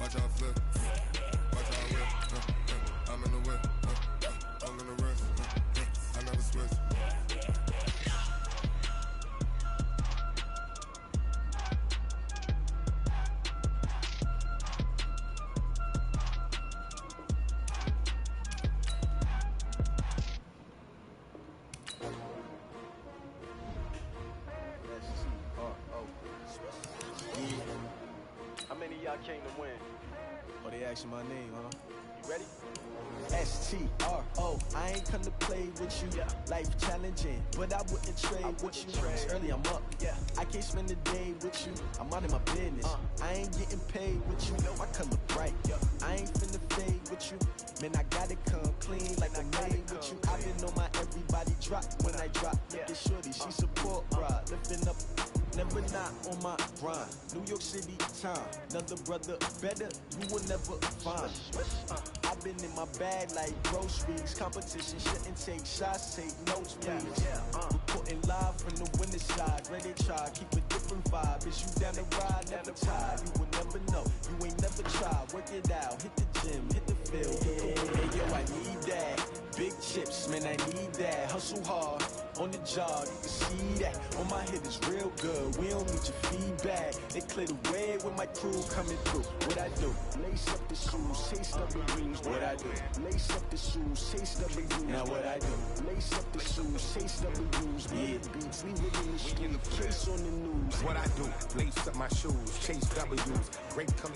Watch out flip. Watch out whip. I'm in the whip. I'm in the wrist. I never switch. How many of y'all came to win? Oh, they asking my name, huh? You ready? S-T-R-O, I ain't come to play with you. Yeah. Life challenging, but I wouldn't trade with you. It's early, I'm up. Yeah. I can't spend the day with you. I'm out of my business. I ain't getting paid with you. My color bright. Yeah. I ain't finna fade with you. Man, I gotta come clean like I made with you. I've been on my everybody drop when I drop. Yeah. Look at shorty, she support ride. Lifting up, never not on my grind. New York City time, another brother better, you will never find. I've been in my bag like groceries. Competition shouldn't take shots, take notes, please. Reporting live from the winning side. Ready to try, keep a different vibe. Is you down the ride, never tired. You will never know, you ain't never tried. Work it out, hit the gym, hit the field. Hey, yo, I need that. Big chips, man, I need that. Hustle hard, on the job, you can see that. On my head is real good, we don't need your feedback. They clear the way with my crew coming through. What I do? Lace up the shoes, taste of the rooms. What I do? Lace up the shoes, taste of the rooms. Now what I do? Lace up the shoes, taste of the rooms. Yeah, beats, leave it in the street, case on the news. What I do? Lace up my shoes, chase W's, great color.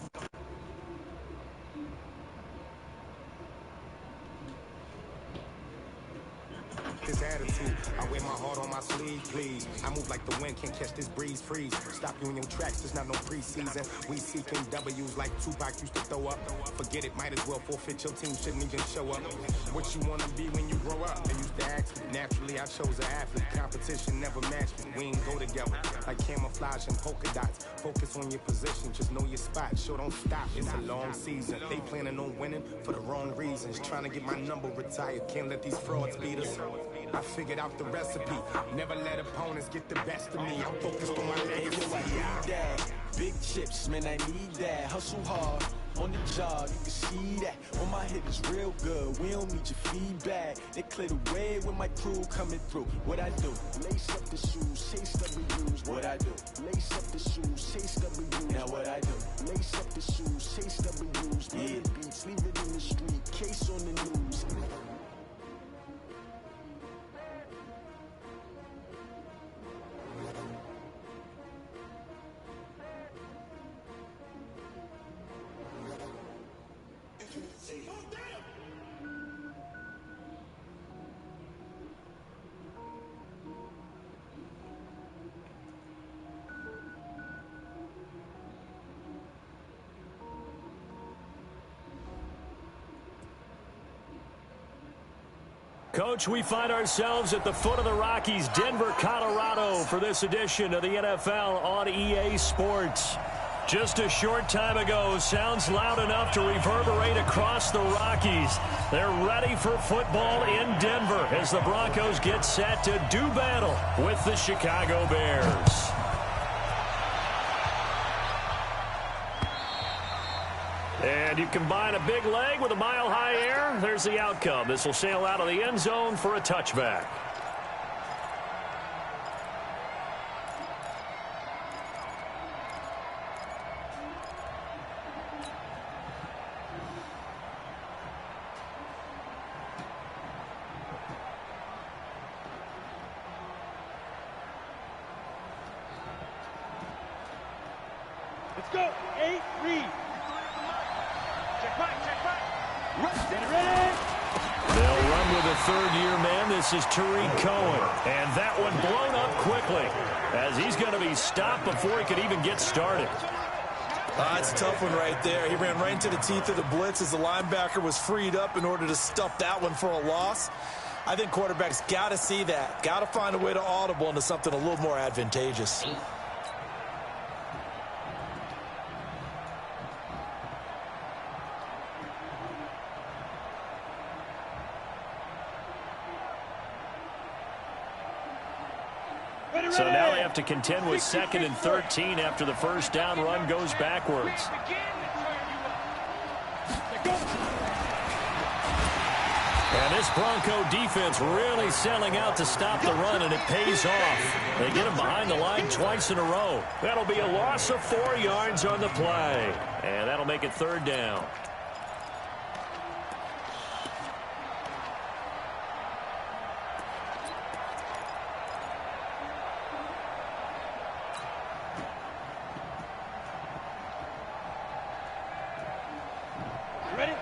This attitude, I wear my heart on my sleeve, please. I move like the wind, can't catch this breeze, freeze. Stop you in your tracks, there's not no preseason. We seeking W's like Tupac used to throw up. Forget it, might as well forfeit, your team shouldn't even show up. What you wanna be when you grow up? They used to ask me, naturally I chose an athlete. Competition never matched me, we ain't go together. Like camouflage and polka dots. Focus on your position, just know your spot. Sure, don't stop, it's a long season. They planning on winning for the wrong reasons. Trying to get my number retired, can't let these frauds beat us. I figured out the recipe. Never let opponents get the best of me. I'm focused on my legacy. I need that. Big chips, man, I need that. Hustle hard, on the job, you can see that. On my head is real good, we don't need your feedback. They clear the way with my crew coming through. What I do? Lace up the shoes, chase W's. What I do? Lace up the shoes, chase W's. Now what I do? Lace up the shoes, chase W's. Yeah, beats, leave it in the street, case on the news. Coach, we find ourselves at the foot of the Rockies, Denver, Colorado, for this edition of the NFL on EA Sports. Just a short time ago, sounds loud enough to reverberate across the Rockies. They're ready for football in Denver as the Broncos get set to do battle with the Chicago Bears. And you combine a big leg with a mile-high air, there's the outcome. This will sail out of the end zone for a touchback. Let's go. 8, read. They'll run with a third-year man. This is Tariq Cohen. And that one blown up quickly as he's going to be stopped before he could even get started. It's a tough one right there. He ran right into the teeth of the blitz as the linebacker was freed up in order to stuff that one for a loss. I think quarterbacks got to see that. Got to find a way to audible into something a little more advantageous. So now they have to contend with 2nd and 13 after the first down run goes backwards. And this Bronco defense really selling out to stop the run, and it pays off. They get him behind the line twice in a row. That'll be a loss of 4 yards on the play. And that'll make it 3rd down. Ready?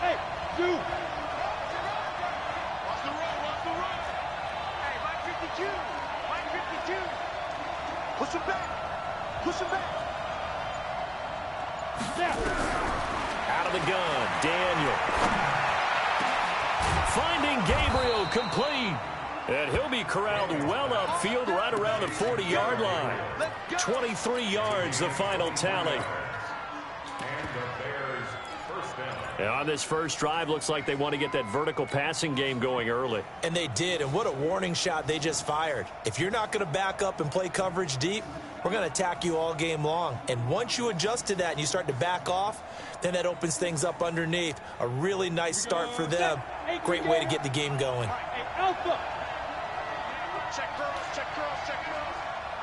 Hey, two. Watch the run, watch the run. Hey, Mike 52. Mike 52. Push him back. Push him back. Snap. Out of the gun, Daniel. Finding Gabriel complete. And he'll be corralled well upfield right around the 40-yard line. 23 yards, the final tally. And on this first drive, looks like they want to get that vertical passing game going early. And they did, and what a warning shot they just fired. If you're not going to back up and play coverage deep, we're going to attack you all game long. And once you adjust to that and you start to back off, then that opens things up underneath. A really nice start for them. Great way to get the game going. Hey, Alpha. Check girls, check girls, check girls.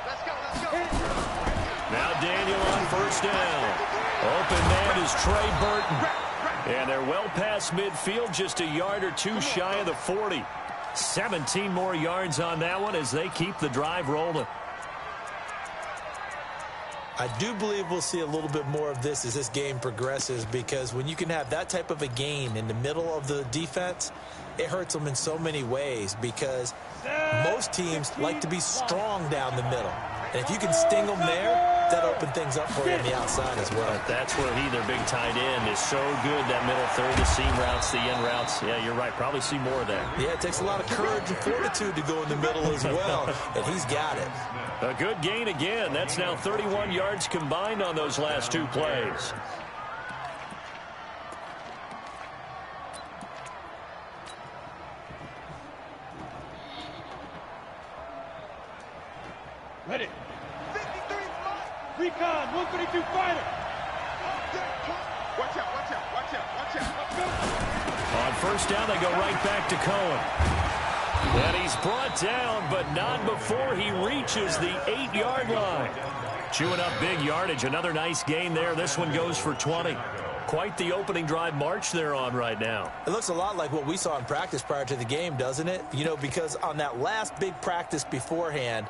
Let's go, let's go. Now Daniel on first down. Open man is Trey Burton. And they're well past midfield, just a yard or two shy of the 40. 17 more yards on that one as they keep the drive rolling. I do believe we'll see a little bit more of this as this game progresses, because when you can have that type of a gain in the middle of the defense, it hurts them in so many ways, because most teams like to be strong down the middle. And if you can sting them there, that opens things up for you on the outside as well. But that's where their big tight end, is so good, that middle third, the seam routes, the end routes. Yeah, you're right. Probably see more of that. Yeah, it takes a lot of courage and fortitude to go in the middle as well, and he's got it. A good gain again. That's now 31 yards combined on those last 2 plays. Ready. Recon, 132 fighter. Watch out, watch out, watch out, watch out. Let's go. On first down, they go right back to Cohen. And he's brought down, but not before he reaches the 8-yard line. Chewing up big yardage. Another nice gain there. This one goes for 20. Quite the opening drive march they're on right now. It looks a lot like what we saw in practice prior to the game, doesn't it? You know, because on that last big practice beforehand,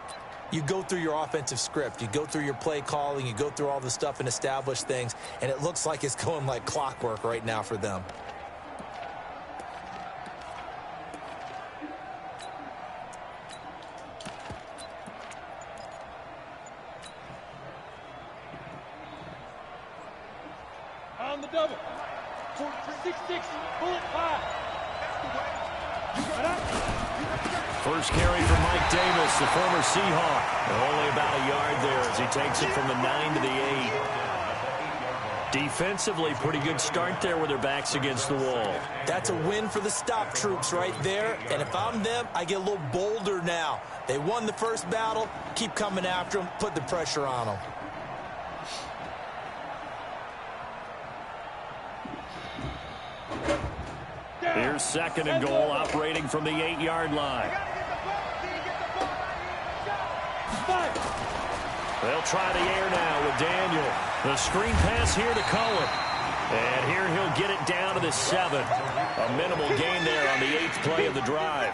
you go through your offensive script, you go through your play calling, you go through all the stuff and establish things, and it looks like it's going like clockwork right now for them. On the double. 6-6, bullet 5. First carry from Mike Davis, the former Seahawk. Only about a yard there as he takes it from the 9 to the 8. Defensively, pretty good start there with their backs against the wall. That's a win for the stop troops right there. And if I'm them, I get a little bolder now. They won the first battle. Keep coming after them. Put the pressure on them. Here's 2nd and goal, operating from the 8-yard line. They'll try the air now with Daniel. The screen pass here to Cohen. And here he'll get it down to the 7. A minimal gain there on the 8th play of the drive.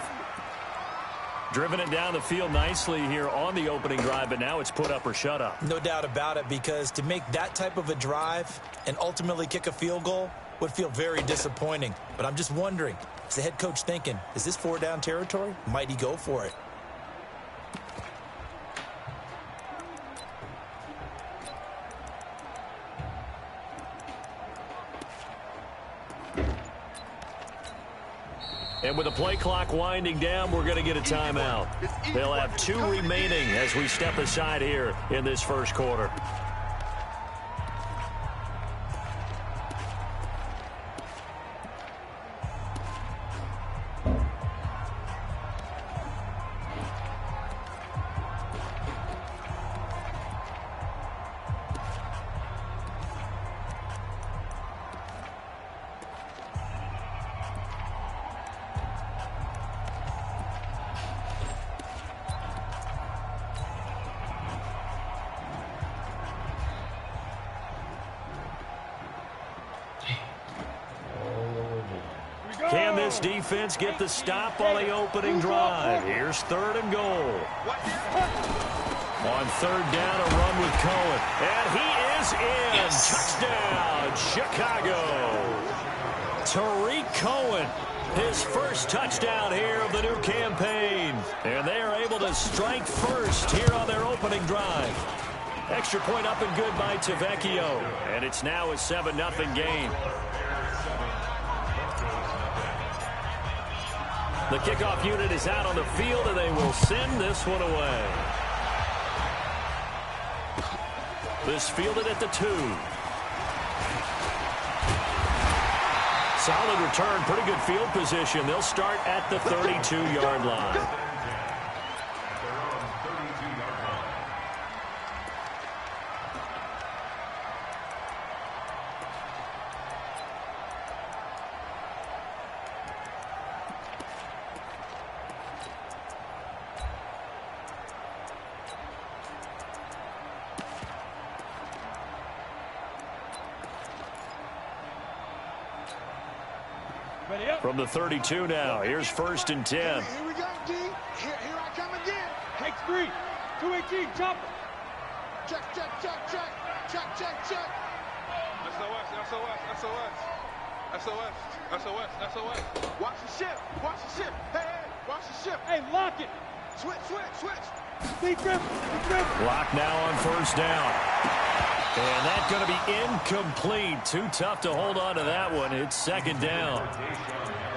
Driven it down the field nicely here on the opening drive, but now it's put up or shut up. No doubt about it, because to make that type of a drive and ultimately kick a field goal would feel very disappointing. But I'm just wondering, is the head coach thinking, is this 4-down territory? Might he go for it? And with the play clock winding down, we're going to get a timeout. They'll have 2 remaining as we step aside here in this first quarter. this defense get the stop on the opening drive. Here's 3rd and goal. On 3rd down, a run with Cohen. And he is in. Yes. Touchdown, Chicago. Tariq Cohen, his first touchdown here of the new campaign. And they are able to strike first here on their opening drive. Extra point up and good by Tavecchio. And it's now a 7-0 game. The kickoff unit is out on the field, and they will send this one away. This fielded at the 2. Solid return, pretty good field position. They'll start at the 32-yard line. From the 32 now, here's 1st and 10. Here we go, D. Here I come again. Take 3. 218, chopper. Check. SOS. Watch the ship. Hey, watch the ship. Hey, lock it. Switch. Speed grip. Lock now on 1st down. And that's going to be incomplete. Too tough to hold on to that one. It's 2nd down.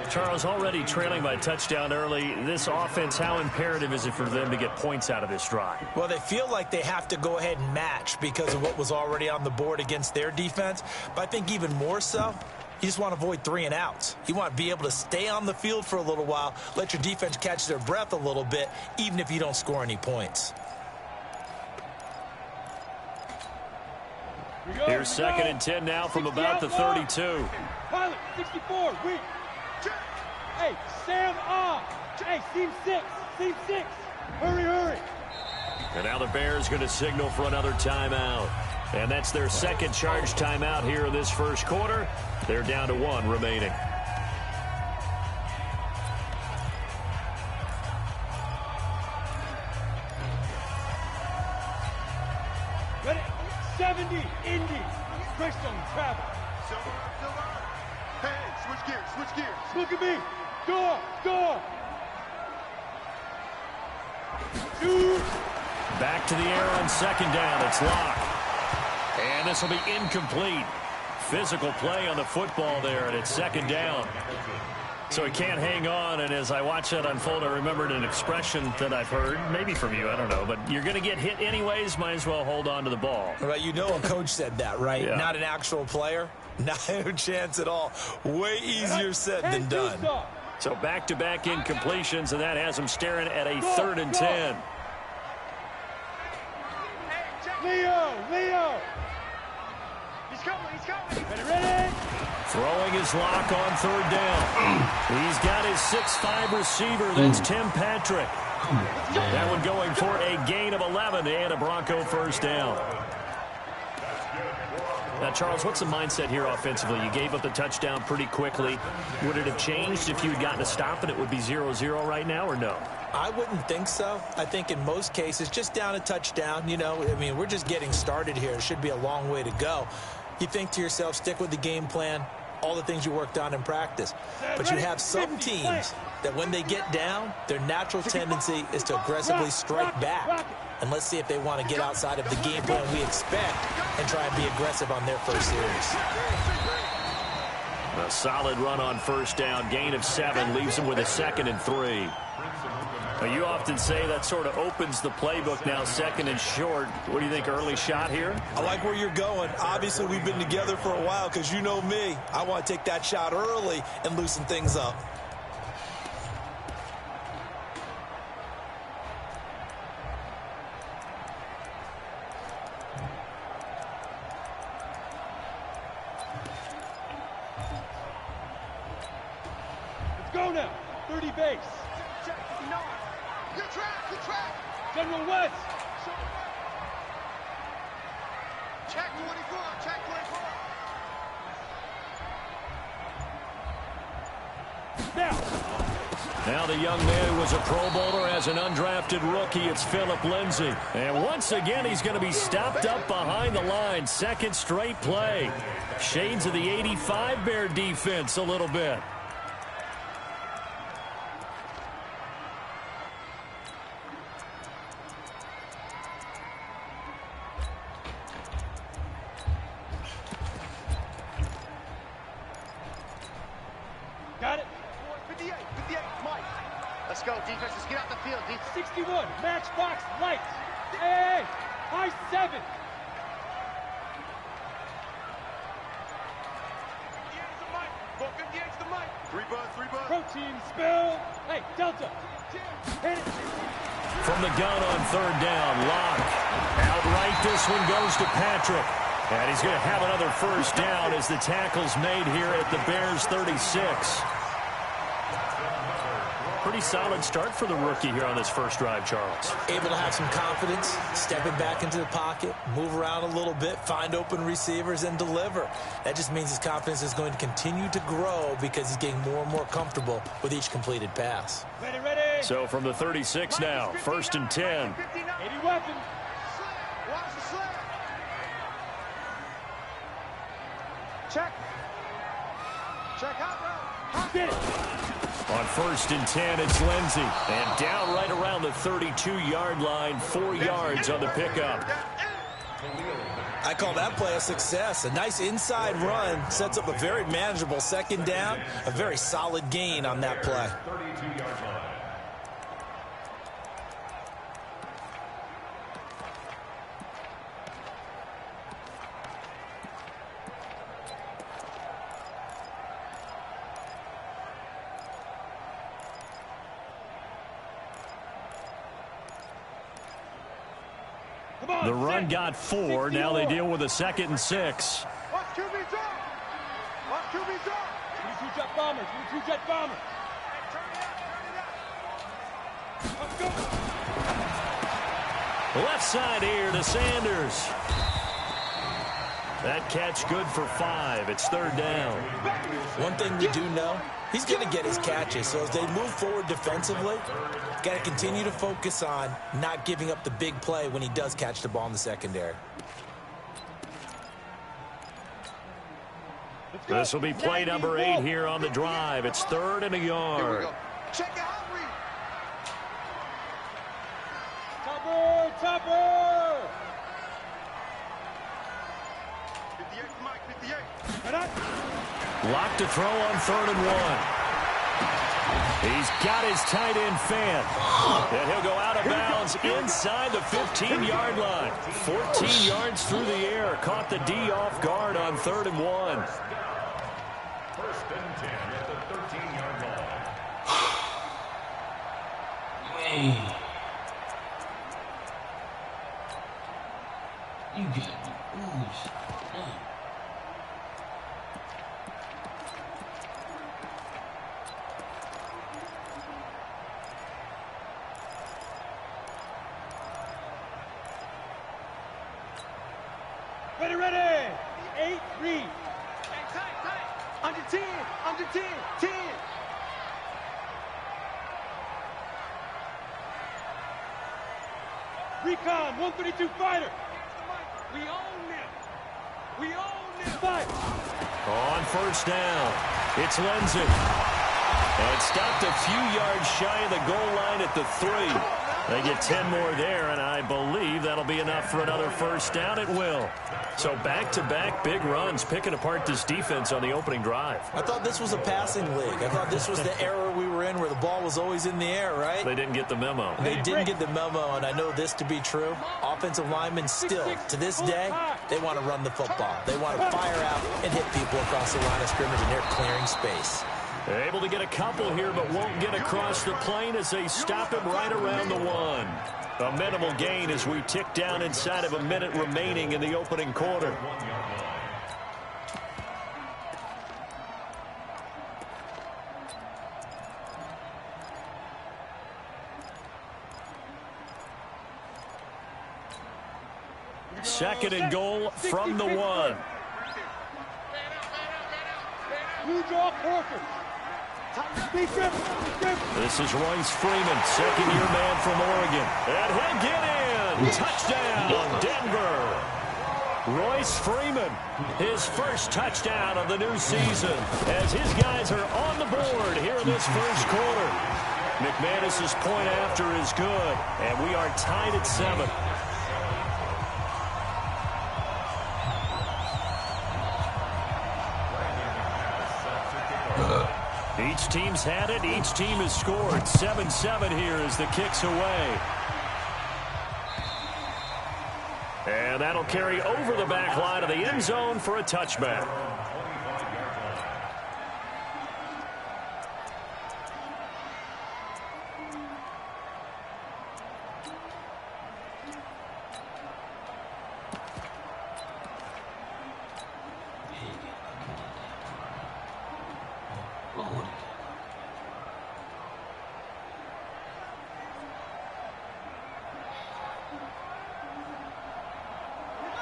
Charles, already trailing by touchdown early. This offense, how imperative is it for them to get points out of this drive? Well, they feel like they have to go ahead and match because of what was already on the board against their defense. But I think even more so, you just want to avoid 3 and outs. You want to be able to stay on the field for a little while, let your defense catch their breath a little bit, even if you don't score any points. Here's 2nd and 10 now from about the 32. Pilot, 64, weak. Hey, Sam on. Hey, seam 6. Hurry. And now the Bears going to signal for another timeout. And that's their 2nd charge timeout here in this 1st quarter. They're down to 1 remaining. Ready? 70, Indy. Crystal, travel. Hey, switch gears. Look at me. Score. 2. Back to the air on 2nd down. It's Locke. And this will be incomplete. Physical play on the football there, and it's 2nd down. So he can't hang on, and as I watch that unfold, I remembered an expression that I've heard, maybe from you, I don't know, but you're going to get hit anyways, might as well hold on to the ball. Right, you know a coach said that, right? Yeah. Not an actual player. Not a chance at all. Way easier said than done. So back-to-back incompletions, and that has him staring at a 3rd and 10. Leo. He's coming. Ready? Throwing his Lock on 3rd down. He's got his 6'5" receiver. That's Tim Patrick. That one going for a gain of 11 and a Bronco 1st down. Now, Charles, what's the mindset here offensively? You gave up the touchdown pretty quickly. Would it have changed if you had gotten a stop and it would be 0-0 right now, or no? I wouldn't think so. I think in most cases, just down a touchdown, we're just getting started here. It should be a long way to go. You think to yourself, stick with the game plan, all the things you worked on in practice. But you have some teams that when they get down, their natural tendency is to aggressively strike back. And let's see if they want to get outside of the game plan we expect and try and be aggressive on their first series. A solid run on 1st down. Gain of 7 leaves him with a 2nd and 3. Now, you often say that sort of opens the playbook now, 2nd and short. What do you think, early shot here? I like where you're going. Obviously, we've been together for a while because you know me. I want to take that shot early and loosen things up. Go now. 30 base. Check. No. Good track. General West. Check 24. Now the young man who was a Pro Bowler as an undrafted rookie, it's Phillip Lindsay. And once again, he's going to be stopped up behind the line. Second straight play. Shades of the 85 Bear defense a little bit. Got it. 58, Mike. Let's go, defense. Let's get out the field. 61, matchbox, lights. Hey, high 7. Go 58 to the mic. 3 buzz. Protein spill. Hey, Delta. Hit it. From the gun on third down, Locke. Outright, this one goes to Patrick. And he's going to have another first down as the tackle's made here at the Bears 36. Pretty solid start for the rookie here on this first drive, Charles. Able to have some confidence, stepping back into the pocket, move around a little bit, find open receivers, and deliver. That just means his confidence is going to continue to grow because he's getting more and more comfortable with each completed pass. Ready. So from the 36 now, 1st and 10. 80 weapons. Watch the slant. Check out now. Get it. On 1st and 10, it's Lindsay. And down right around the 32-yard line, 4 yards on the pickup. I call that play a success. A nice inside run sets up a very manageable second down. A very solid gain on that play. The run got 4. Now they deal with a 2nd and 6. Watch QB drop. Watch QB drop. 22 jet bombers. 22 jet bombers. Let's go. Left side here to Sanders. That catch good for 5. It's 3rd down. One thing we do know, he's going to get his catches. So as they move forward defensively, got to continue to focus on not giving up the big play when he does catch the ball in the secondary. This will be play number 8 here on the drive. It's 3rd and a yard. Check it out, Reed. Topper. 58, Mike, 58. Locked to throw on 3rd and 1. He's got his tight end fan. And he'll go out of bounds inside the 15-yard line. 14 yards through the air. Caught the D off guard on 3rd and 1. 1st and 10 at the 13-yard line. You got me. Ooh, Ready. 8, Reed. Tight. Under 10. 10. Recon, 132 fighter. We own them. 5. On 1st down, it's Lindsay. And stopped a few yards shy of the goal line at the 3. They get 10 more there, and I believe that'll be enough for another first down. It will. So back-to-back big runs, picking apart this defense on the opening drive. I thought this was a passing league. I thought this was the era we were in where the ball was always in the air, right? They didn't get the memo. They didn't get the memo, and I know this to be true. Offensive linemen still, to this day, they want to run the football. They want to fire out and hit people across the line of scrimmage, and they're clearing space. They're able to get a couple here, but won't get across the plane as they stop him right around the 1. A minimal gain as we tick down inside of a minute remaining in the opening quarter. Second and goal from the 1. Blue draw Corker. This is Royce Freeman, second-year man from Oregon. And he'll get in. Touchdown, Denver. Royce Freeman, his first touchdown of the new season, as his guys are on the board here in this first quarter. McManus's point after is good, and we are tied at 7. Each team's had it. Each team has scored. 7-7 here as the kick's away. And that'll carry over the back line of the end zone for a touchback.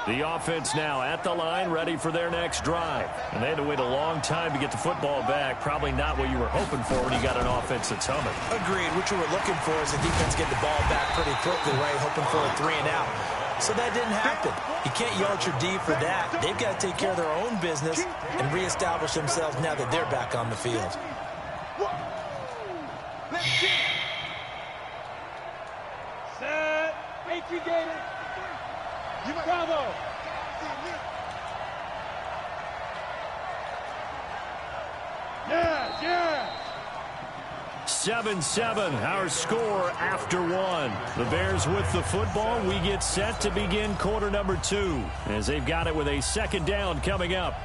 The offense now at the line, ready for their next drive. And they had to wait a long time to get the football back. Probably not what you were hoping for when you got an offense that's humming. Agreed. What you were looking for is the defense get the ball back pretty quickly, right? Hoping for a 3 and out. So that didn't happen. You can't yell at your D for that. They've got to take care of their own business and reestablish themselves now that they're back on the field. Set. Thank you, Gator. Bravo. Yeah. 7-7, our score after 1. The Bears with the football. We get set to begin quarter number 2 as they've got it with a second down coming up.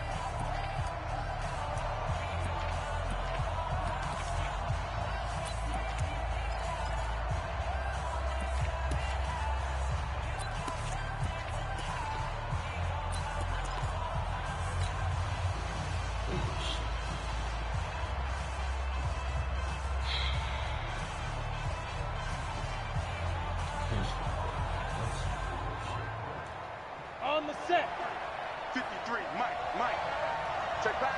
On the set. 53, Mike. Check back.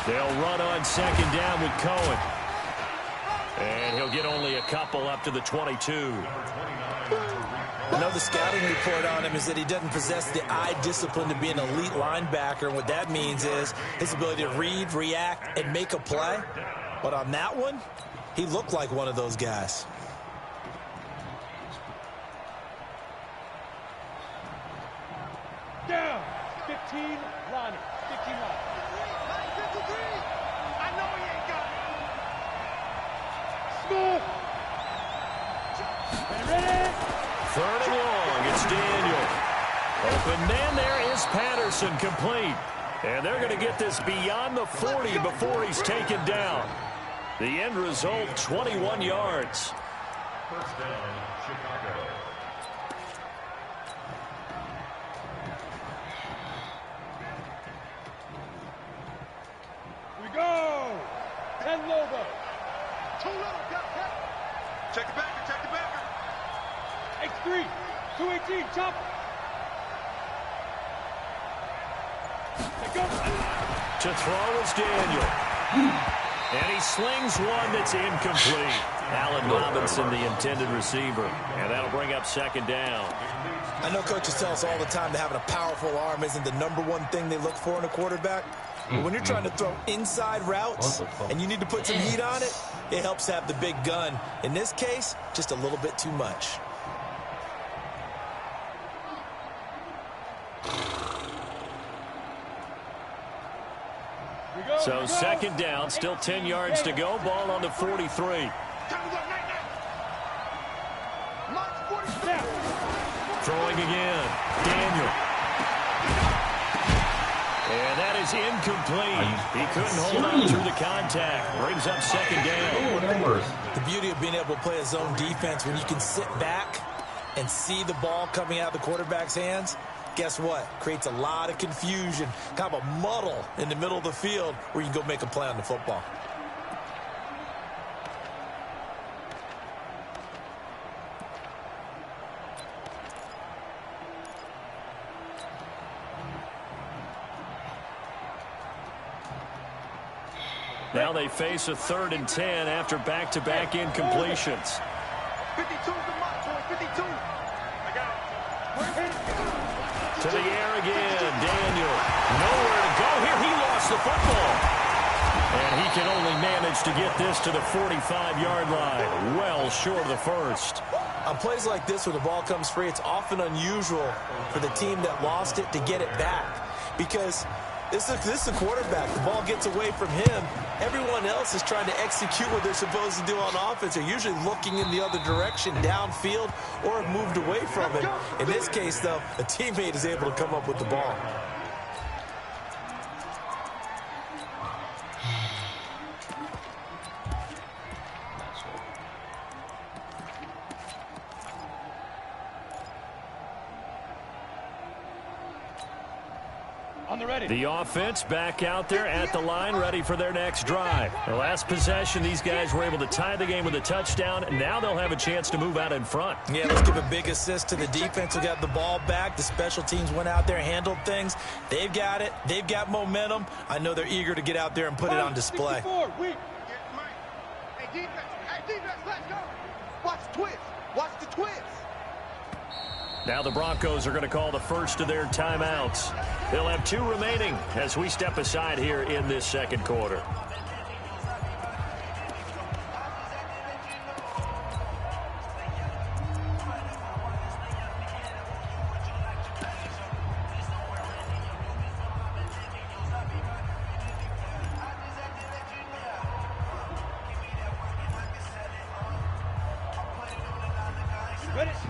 They'll run on second down with Cohen. And he'll get only a couple up to the 22. I know the scouting report on him is that he doesn't possess the eye discipline to be an elite linebacker. And what that means is his ability to read, react, and make a play. But on that one, he looked like one of those guys. Down. 15, Lonnie. 15, Lonnie. I know he ain't got it. Smooth. Ready? Third and long. It's Daniel. Open man there is Patterson, complete. And they're going to get this beyond the 40 before he's taken down. The end result, 21 yards. First down, Chicago. We go. 10 Lobo. Too low, got it. Check the backer. X3. 218, chop. Go. To throw is Daniel. And he slings one that's incomplete. Allen Robinson, the intended receiver. And that'll bring up second down. I know coaches tell us all the time that having a powerful arm isn't the #1 thing they look for in a quarterback. But when you're trying to throw inside routes and you need to put some heat on it, it helps have the big gun. In this case, just a little bit too much. So second down, still 10 yards to go. Ball on the 43. Throwing again. Daniel. And that is incomplete. He couldn't hold on through the contact. Brings up second down. The beauty of being able to play a zone defense when you can sit back and see the ball coming out of the quarterback's hands. Guess what? Creates a lot of confusion, kind of a muddle in the middle of the field where you can go make a play on the football. Now they face a 3rd and 10 after back-to-back incompletions. 52's the mark, boy. 52. I got it. To the air again. Daniel. Nowhere to go here. He lost the football. And he can only manage to get this to the 45-yard line. Well short of the first. On plays like this where the ball comes free, it's often unusual for the team that lost it to get it back. Because this is a quarterback. The ball gets away from him. Everyone else is trying to execute what they're supposed to do on offense. They're usually looking in the other direction, downfield, or have moved away from him. In this case, though, a teammate is able to come up with the ball. The offense back out there at the line, ready for their next drive. The last possession, these guys were able to tie the game with a touchdown. Now they'll have a chance to move out in front. Yeah, let's give a big assist to the defense who got the ball back. The special teams went out there, handled things. They've got it. They've got momentum. I know they're eager to get out there and put it on display. Hey, defense, let's go. Watch the twist. Watch the twist. Now the Broncos are going to call the first of their timeouts. They'll have 2 remaining as we step aside here in this second quarter.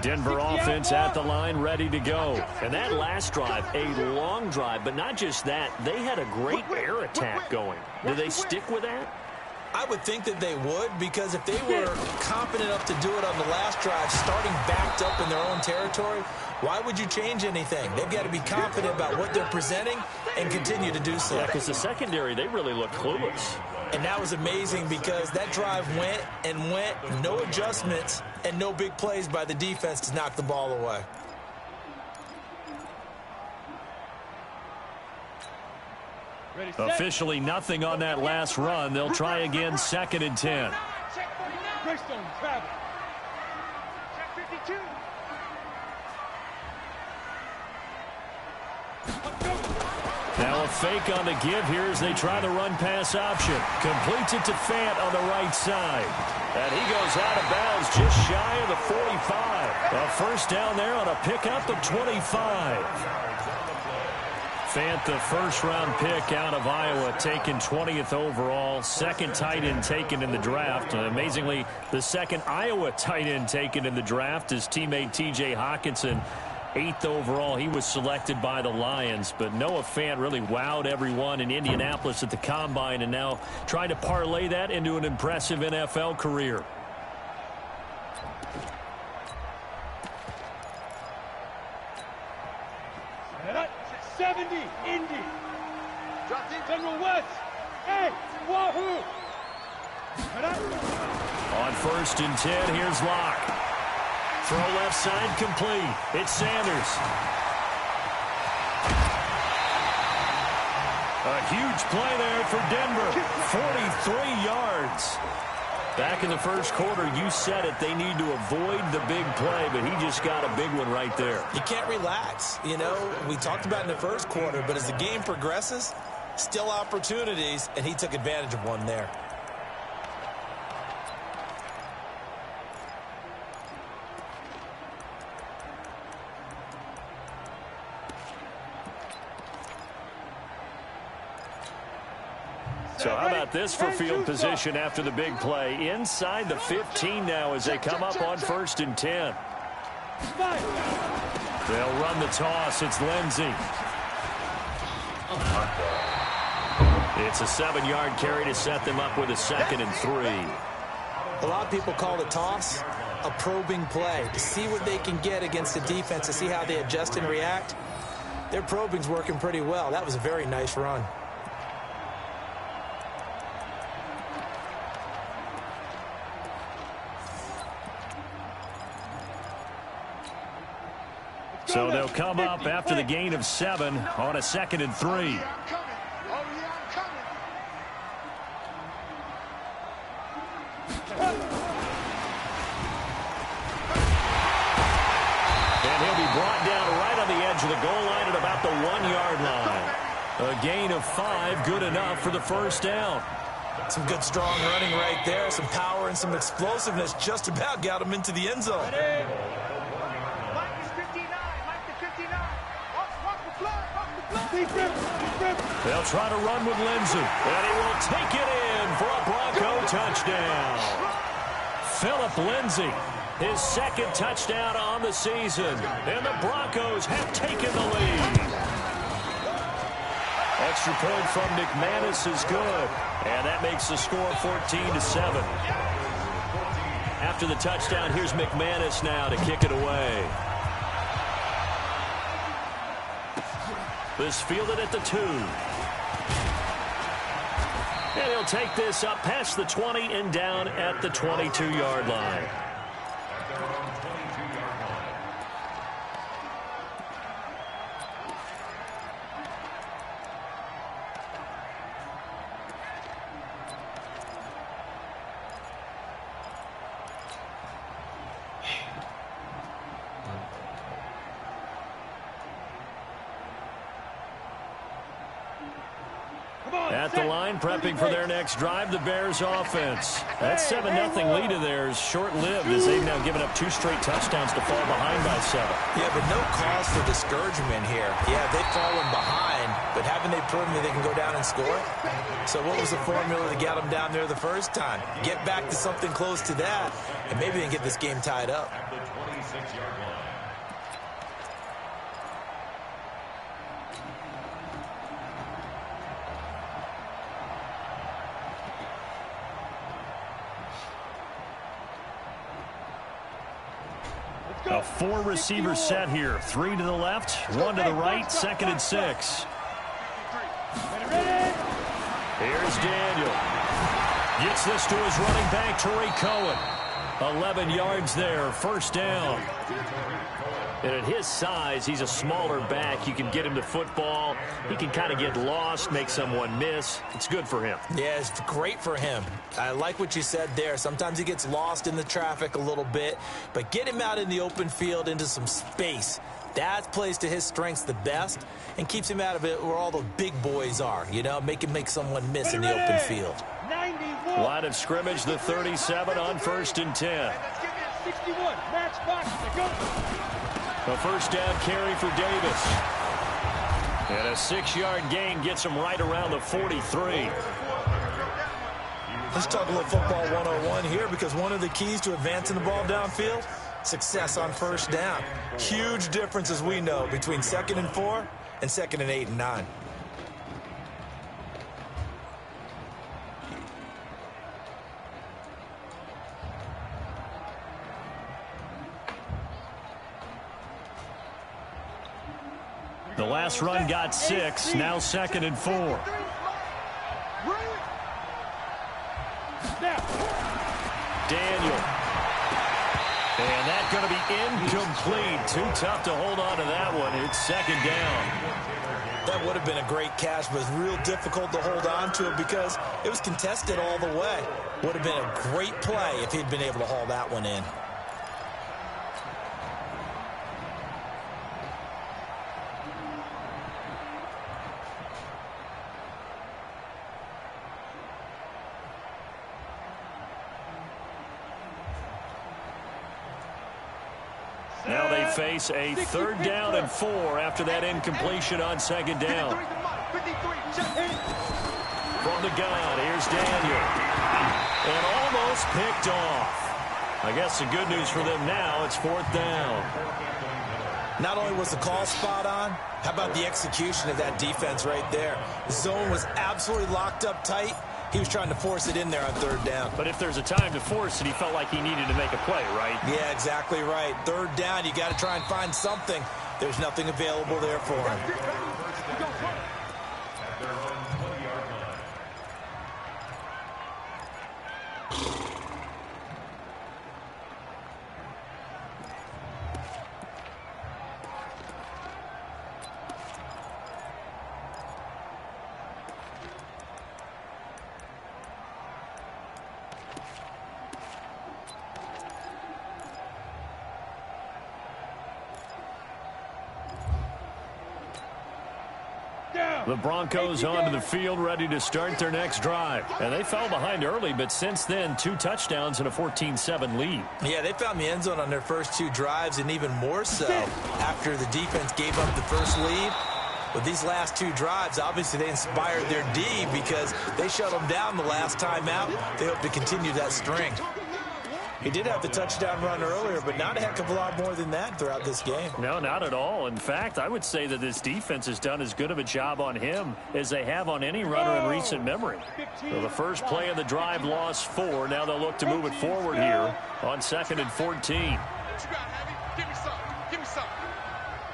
Denver offense at the line, ready to go. And that last drive, a long drive, but not just that, they had a great air attack going. Do they stick with that? I would think that they would, because if they were confident enough to do it on the last drive, starting backed up in their own territory, why would you change anything? They've got to be confident about what they're presenting and continue to do so. Yeah, because the secondary, they really looked clueless. And that was amazing because that drive went and went, no adjustments, and no big plays by the defense to knock the ball away. Officially nothing on that last run. They'll try again, 2nd and 10. Greystone travel. Check 52. Now a fake on the give here as they try the run-pass option. Completes it to Fant on the right side. And he goes out of bounds just shy of the 45. A first down there on a pickup of 25. Fant, the first-round pick out of Iowa, taken 20th overall. Second tight end taken in the draft. Amazingly, the second Iowa tight end taken in the draft is teammate T.J. Hawkinson. 8th overall, he was selected by the Lions. But Noah Fant really wowed everyone in Indianapolis at the Combine and now trying to parlay that into an impressive NFL career. Set 70, Indy. General West. Hey, wahoo. On 1st and 10, here's Locke. Throw left side complete. It's Sanders. A huge play there for Denver. 43 yards. Back in the first quarter, you said it, they need to avoid the big play, but he just got a big one right there. You can't relax. You know, we talked about in the first quarter, but as the game progresses, still opportunities, and he took advantage of one there. So how about this for field position after the big play? Inside the 15 now as they come up on 1st and 10. They'll run the toss. It's Lindsey. It's a 7-yard carry to set them up with a 2nd and 3. A lot of people call the toss a probing play to see what they can get against the defense, to see how they adjust and react. Their probing's working pretty well. That was a very nice run. So they'll come up after the gain of 7 on a 2nd and 3. A gain of 5, good enough for the first down. Some good, strong running right there. Some power and some explosiveness just about got him into the end zone. Mike is 59. Mike the 59. Walk the blood. Deep rip. They'll try to run with Lindsey, and he will take it in for a Bronco touchdown. Philip Lindsey, his second touchdown on the season, and the Broncos have taken the lead. Extra point from McManus is good, and that makes the score 14-7. After the touchdown, here's McManus now to kick it away. This fielded at the 2. And he'll take this up past the 20 and down at the 22-yard line. At the line, prepping for their next drive, the Bears offense. That 7-0 lead of theirs short-lived as they've now given up 2 straight touchdowns to fall behind by 7. Yeah, but no cause for discouragement here. Yeah, they've fallen behind, but haven't they proven that they can go down and score? So what was the formula to get them down there the first time? Get back to something close to that, and maybe they can get this game tied up. The 26-yard line. A 4-receiver set here. 3 to the left, 1 to the right, 2nd and 6. Here's Daniel. Gets this to his running back, Tariq Cohen. 11 yards there, first down. And at his size, he's a smaller back. You can get him the football. He can kind of get lost, make someone miss. It's good for him. Yeah, it's great for him. I like what you said there. Sometimes he gets lost in the traffic a little bit, but get him out in the open field into some space. That plays to his strengths the best and keeps him out of it where all the big boys are, you know, make him miss in the open field. 91. Line of scrimmage, the 37 on 1st and 10. Let's give it 61. Match box. Go. A first down carry for Davis. And a 6-yard gain gets him right around the 43. Let's talk a little football 101 here, because one of the keys to advancing the ball downfield, success on first down. Huge difference, as we know, between 2nd and 4 and 2nd and 8 and 9. The last run got 6, now 2nd and 4. Daniel. And that's going to be incomplete. Too tough to hold on to that one. It's 2nd down. That would have been a great catch, but it's real difficult to hold on to it because it was contested all the way. Would have been a great play if he'd been able to haul that one in. Now they face a 3rd down and 4 after that incompletion on 2nd down. From the gun, here's Daniel. And almost picked off. I guess the good news for them now, it's 4th down. Not only was the call spot on, how about the execution of that defense right there? The zone was absolutely locked up tight. He was trying to force it in there on 3rd down. But if there's a time to force it, he felt like he needed to make a play, right? Yeah, exactly right. 3rd down, you got to try and find something. There's nothing available there for him. Down. The Broncos onto the field, ready to start their next drive. And they fell behind early, but since then, 2 touchdowns and a 14-7 lead. Yeah, they found the end zone on their first 2 drives, and even more so after the defense gave up the first lead. With these last 2 drives, obviously they inspired their D because they shut them down the last time out. They hope to continue that string. He did have the touchdown run earlier, but not a heck of a lot more than that throughout this game. No, not at all. In fact, I would say that this defense has done as good of a job on him as they have on any runner in recent memory. So the first play of the drive lost 4. Now they'll look to move it forward here on 2nd and 14. What you got, Heavy? Give me some. Give me some.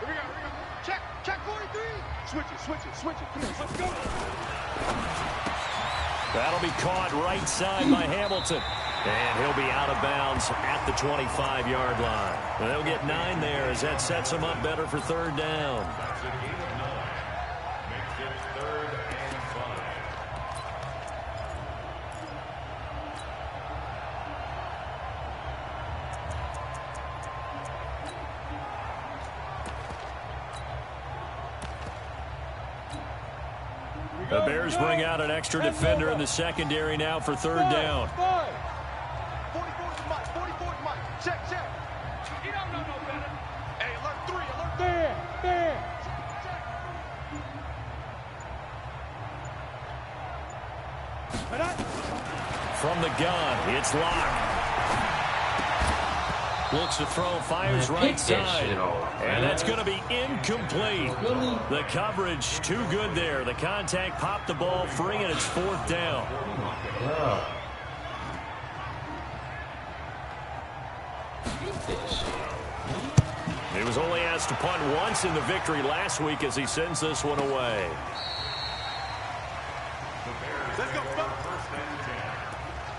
Here we go. Here we go. Check 43. Switch it. Come on, let's go. That'll be caught right side by Hamilton. And he'll be out of bounds at the 25-yard line. They'll get 9 there as that sets them up better for 3rd down. That's a gain of 9. Makes it 3rd and 5. The Bears bring out an extra defender in the secondary now for 3rd down. 44's Mike. 44's Mike. Check. He don't know no better. Hey, alert 3. There. From the gun, it's Locke. Looks to throw, fires right side. And that's going to be incomplete. The coverage too good there. The contact popped the ball free, and it's 4th down. He was only asked to punt once in the victory last week as he sends this one away. Let's go. First and 10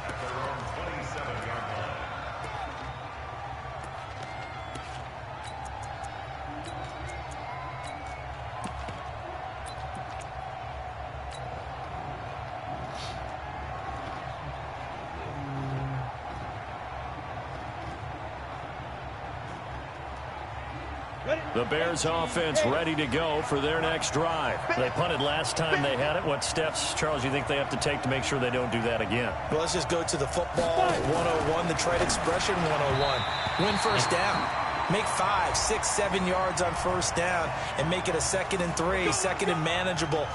at their own 27-yard line. The Bears offense ready to go for their next drive. They punted last time they had it. What steps, Charles, do you think they have to take to make sure they don't do that again? Well, let's just go to the football 101, the trade expression 101. Win first down. Make 5, 6, 7 yards on first down and make it a 2nd and 3, 2nd and manageable.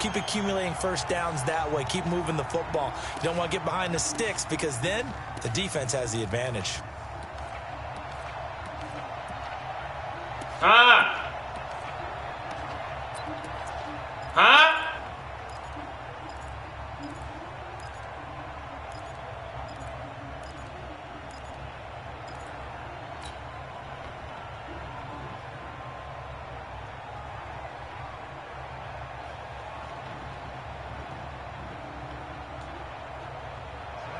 Keep accumulating first downs that way. Keep moving the football. You don't want to get behind the sticks because then the defense has the advantage.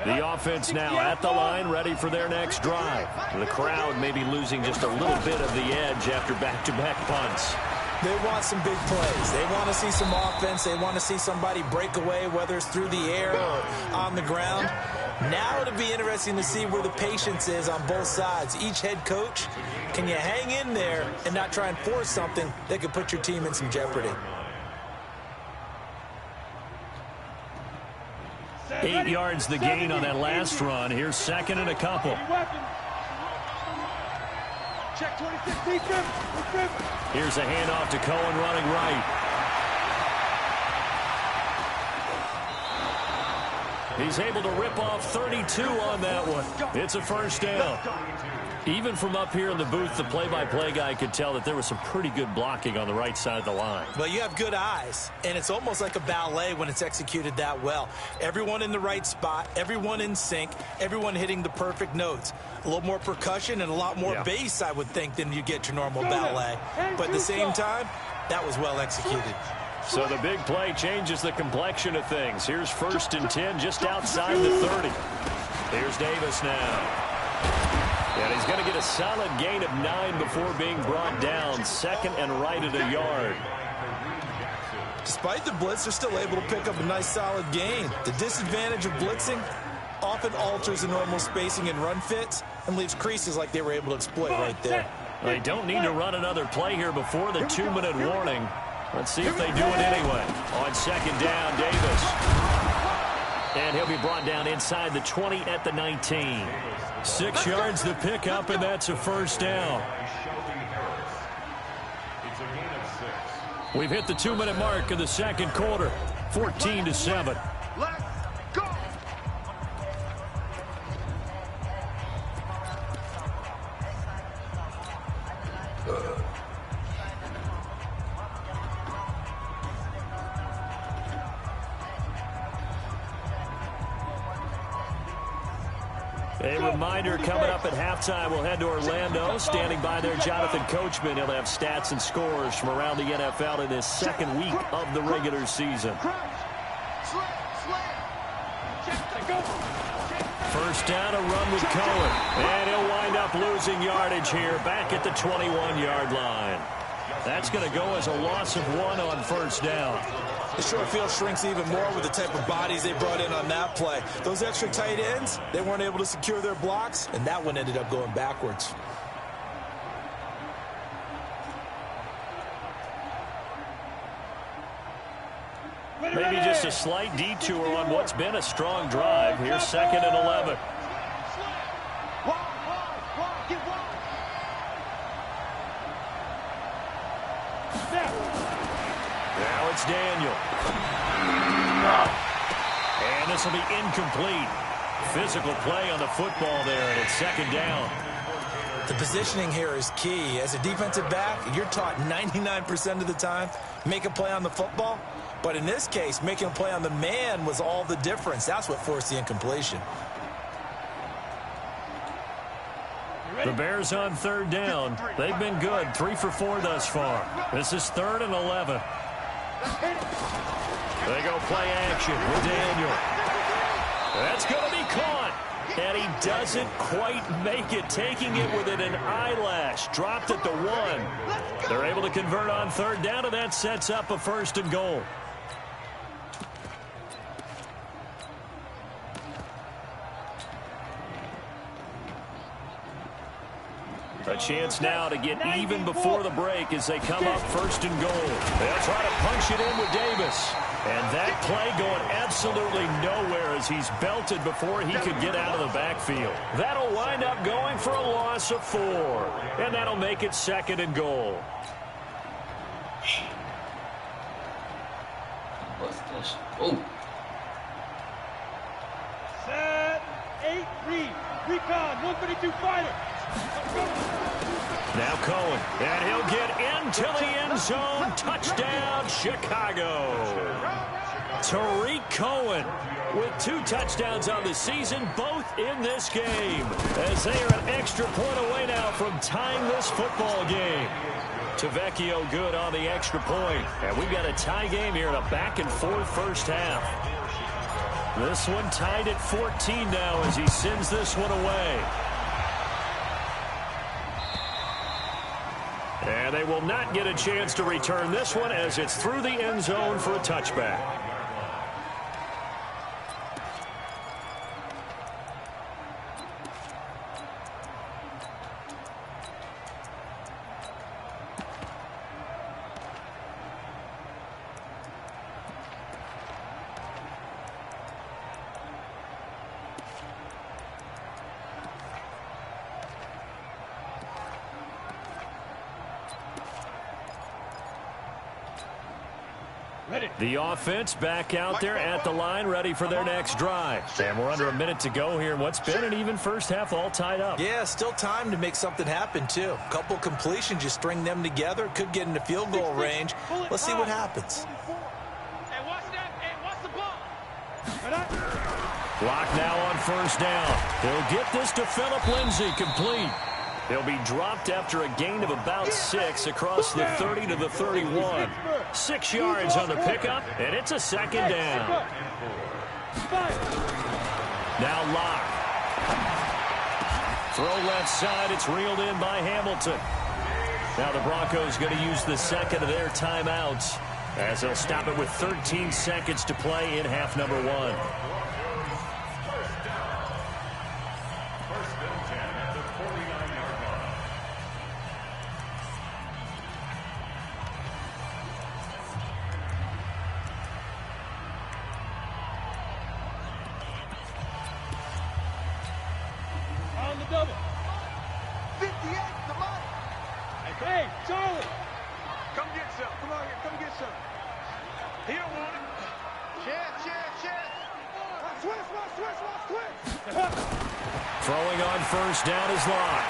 The offense now at the line, ready for their next drive. The crowd may be losing just a little bit of the edge after back-to-back punts. They want some big plays. They want to see some offense. They want to see somebody break away, whether it's through the air or on the ground. Now it'll be interesting to see where the patience is on both sides. Each head coach, can you hang in there and not try and force something that could put your team in some jeopardy? 8 yards the gain on that last run. Here's 2nd and a couple. Check 26 defense. Here's a handoff to Cohen running right. He's able to rip off 32 on that one. It's a first down. Even from up here in the booth, the play-by-play guy could tell that there was some pretty good blocking on the right side of the line. Well, you have good eyes, and it's almost like a ballet when it's executed that well. Everyone in the right spot, everyone in sync, everyone hitting the perfect notes. A little more percussion and a lot more bass, I would think, than you get your normal ballet. But at the same time, that was well executed. So the big play changes the complexion of things. Here's 1st and 10 just outside the 30. Here's Davis now. And he's going to get a solid gain of 9 before being brought down. 2nd and right at a yard. Despite the blitz, they're still able to pick up a nice solid gain. The disadvantage of blitzing often alters the normal spacing and run fits and leaves creases like they were able to exploit right there. They don't need to run another play here before the 2-minute warning. Let's see if they do it anyway. On second down, Davis. And he'll be brought down inside the 20 at the 19. 6 yards the pickup, and that's a first down. We've hit the 2-minute mark of the second quarter. 14-7. Let's go! A reminder coming up at halftime, we'll head to Orlando. Standing by there, Jonathan Coachman. He'll have stats and scores from around the NFL in this second week of the regular season. First down, a run with Cohen. And he'll wind up losing yardage here back at the 21-yard line. That's going to go as a loss of 1 on first down. The short field shrinks even more with the type of bodies they brought in on that play. Those extra tight ends, they weren't able to secure their blocks, and that one ended up going backwards. Maybe just a slight detour on what's been a strong drive. Here's 2nd and 11. Now it's Daniel. And this will be incomplete. Physical play on the football there, and it's 2nd down. The positioning here is key. As a defensive back, you're taught 99% of the time, make a play on the football. But in this case, making a play on the man was all the difference. That's what forced the incompletion. The Bears on 3rd down. They've been good. 3 for 4 thus far. This is 3rd and 11. They go play action with Daniel. That's going to be caught. And he doesn't quite make it, taking it within an eyelash. Dropped at the 1. They're able to convert on 3rd down, and that sets up a 1st and goal. A chance now to get even before the break as they come up 1st and goal. They'll try to punch it in with Davis. And that play going absolutely nowhere as he's belted before he could get out of the backfield. That'll wind up going for a loss of 4. And that'll make it 2nd and goal. What's this? Oh. Set, 8-3, recon, 132 fighter. Now Cohen, and he'll get into the end zone. Touchdown, Chicago. Tariq Cohen with 2 touchdowns on the season, both in this game, as they are an extra point away now from tying this football game. Tavecchio good on the extra point. And we've got a tie game here in a back-and-forth first half. This one tied at 14 now as he sends this one away. And they will not get a chance to return this one as it's through the end zone for a touchback. The offense back out there at the line, ready for their next drive. And we're under a minute to go here in what's been an even first half, all tied up. Yeah, still time to make something happen, too. A couple completions, you string them together, could get into field goal range. Let's see what happens. Clock now on first down. They'll get this to Phillip Lindsay, complete. They'll be dropped after a gain of about 6 across the 30 to the 31. 6 yards on the pickup, and it's a 2nd down. Now Locke. Throw left side. It's reeled in by Hamilton. Now the Broncos going to use the 2nd of their timeouts as they'll stop it with 13 seconds to play in half number 1. Come on here. Come get some. He don't want it. Chance. Switch. Throwing on first down is Locke.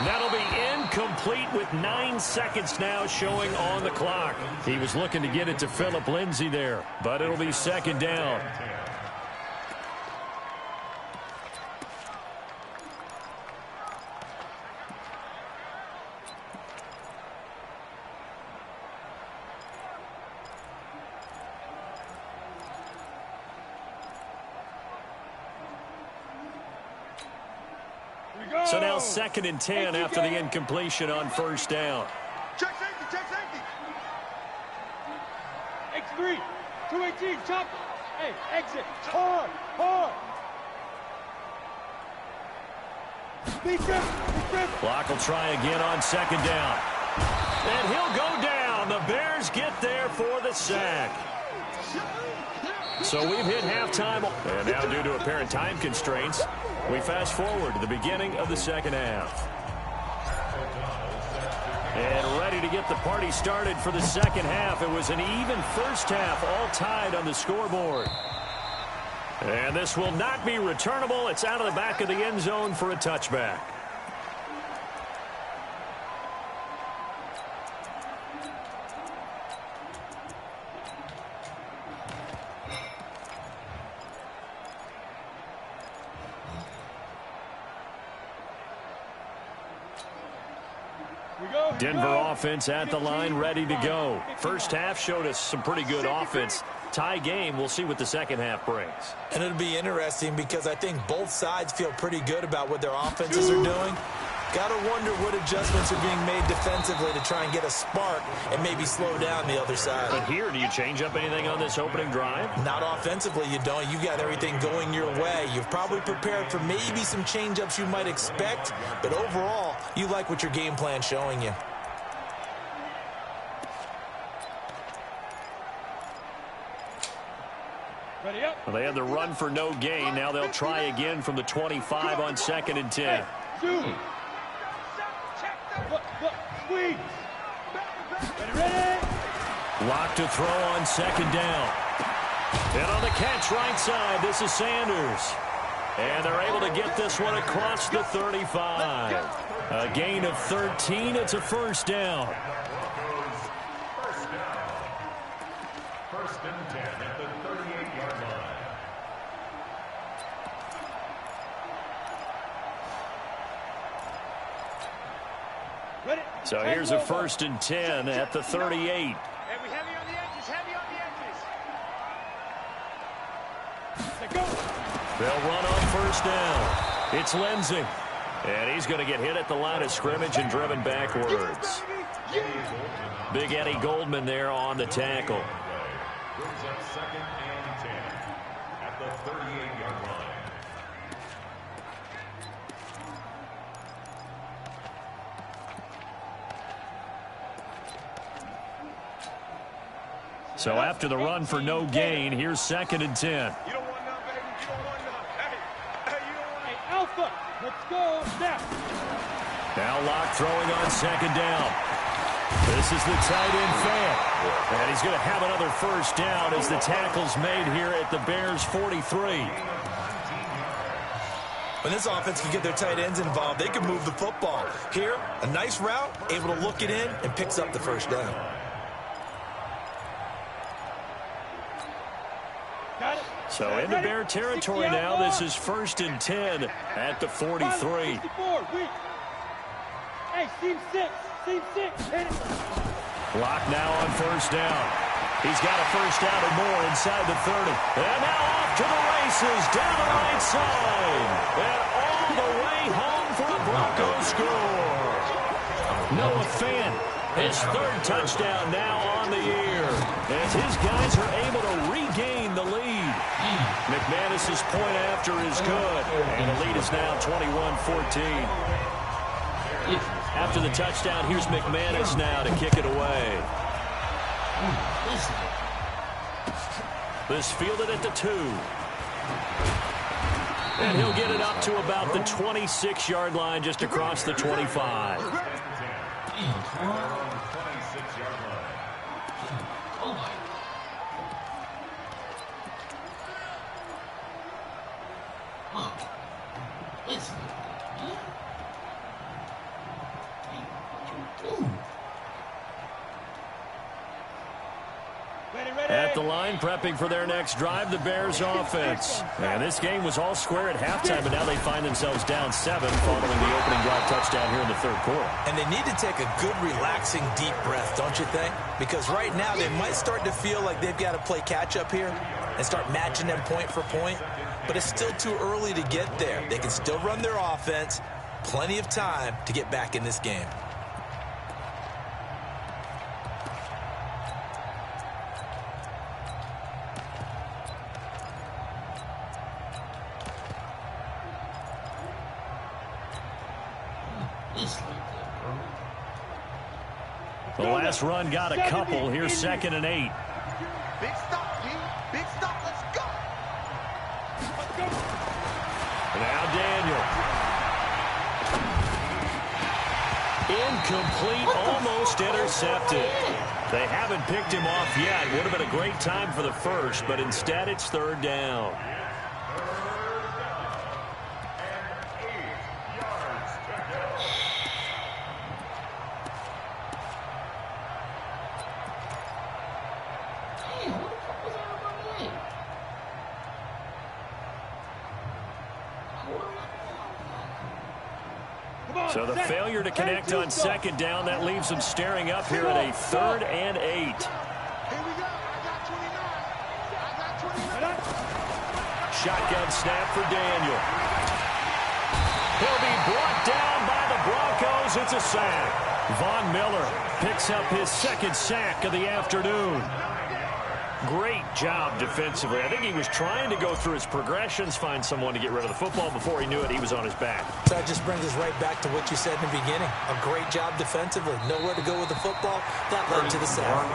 That'll be incomplete with 9 seconds now showing on the clock. He was looking to get it to Phillip Lindsay there, but it'll be second down. So now 2nd and 10 after the incompletion on first down. Check safety. X3, 218, chop. Hey, exit. Hard. Be careful. Locke will try again on 2nd down. And he'll go down. The Bears get there for the sack. So we've hit halftime. And now due to apparent time constraints, we fast forward to the beginning of the second half. And ready to get the party started for the second half. It was an even first half, all tied on the scoreboard. And this will not be returnable. It's out of the back of the end zone for a touchback. Denver offense at the line, ready to go. First half showed us some pretty good offense. Tie game, we'll see what the second half brings. And it'll be interesting because I think both sides feel pretty good about what their offenses are doing. Got to wonder what adjustments are being made defensively to try and get a spark and maybe slow down the other side. But here, do you change up anything on this opening drive? Not offensively, you don't. You got everything going your way. You've probably prepared for maybe some change-ups you might expect, but overall, you like what your game plan's showing you. Well, they had the run for no gain. Now they'll try again from the 25 on 2nd and 10. Locke to throw on 2nd down. And on the catch right side, this is Sanders. And they're able to get this one across the 35. A gain of 13. It's a first down. First and 10 at the 38-yard line. So here's a 1st and 10 at the 38. And we heavy on the edges. They'll run on first down. It's Lindsay. And he's going to get hit at the line of scrimmage and driven backwards. Big Eddie Goldman there on the tackle. Brings up 2nd and 10 at the 38-yard line. So after the run for no gain, here's 2nd and 10. You don't want none, baby. You don't want none. Hey, you don't want it. Alpha, let's go now. Now Locke throwing on 2nd down. This is the tight end Fant. And he's going to have another first down as the tackle's made here at the Bears 43. When this offense can get their tight ends involved, they can move the football. Here, a nice route, able to look it in, and picks up the first down. So into Bear territory now. This is 1st and 10 at the 43. Hey, seam 6. Locke now on first down. He's got a first down or more inside the 30. And now off to the races down the right side. And all the way home for a Broncos score. Noah Fant, his 3rd touchdown now on the year. As his guys are able to regain the lead. McManus's point after is good. And the lead is now 21-14. After the touchdown, here's McManus now to kick it away. This fielded at the 2. And he'll get it up to about the 26-yard line just across the 25. 26-yard At the line, prepping for their next drive, the Bears offense. And this game was all square at halftime, and now they find themselves down 7 following the opening drive touchdown here in the third quarter. And they need to take a good, relaxing, deep breath, don't you think? Because right now they might start to feel like they've got to play catch-up here and start matching them point for point. But it's still too early to get there. They can still run their offense. Plenty of time to get back in this game. The last run got a couple. Here's 2nd and 8. Big stop, G. Big stop. Let's go. Now Daniel. Incomplete, almost intercepted. They haven't picked him off yet. Would have been a great time for the first, but instead it's 3rd down. So the failure to connect on 2nd down, that leaves them staring up here at a 3rd and 8. Here we go. I got 29. Shotgun snap for Daniel. He'll be brought down by the Broncos. It's a sack. Von Miller picks up his 2nd sack of the afternoon. Great job defensively. I think he was trying to go through his progressions, find someone to get rid of the football. Before he knew it, he was on his back. So that just brings us right back to what you said in the beginning. A great job defensively. Nowhere to go with the football. That led to the sack.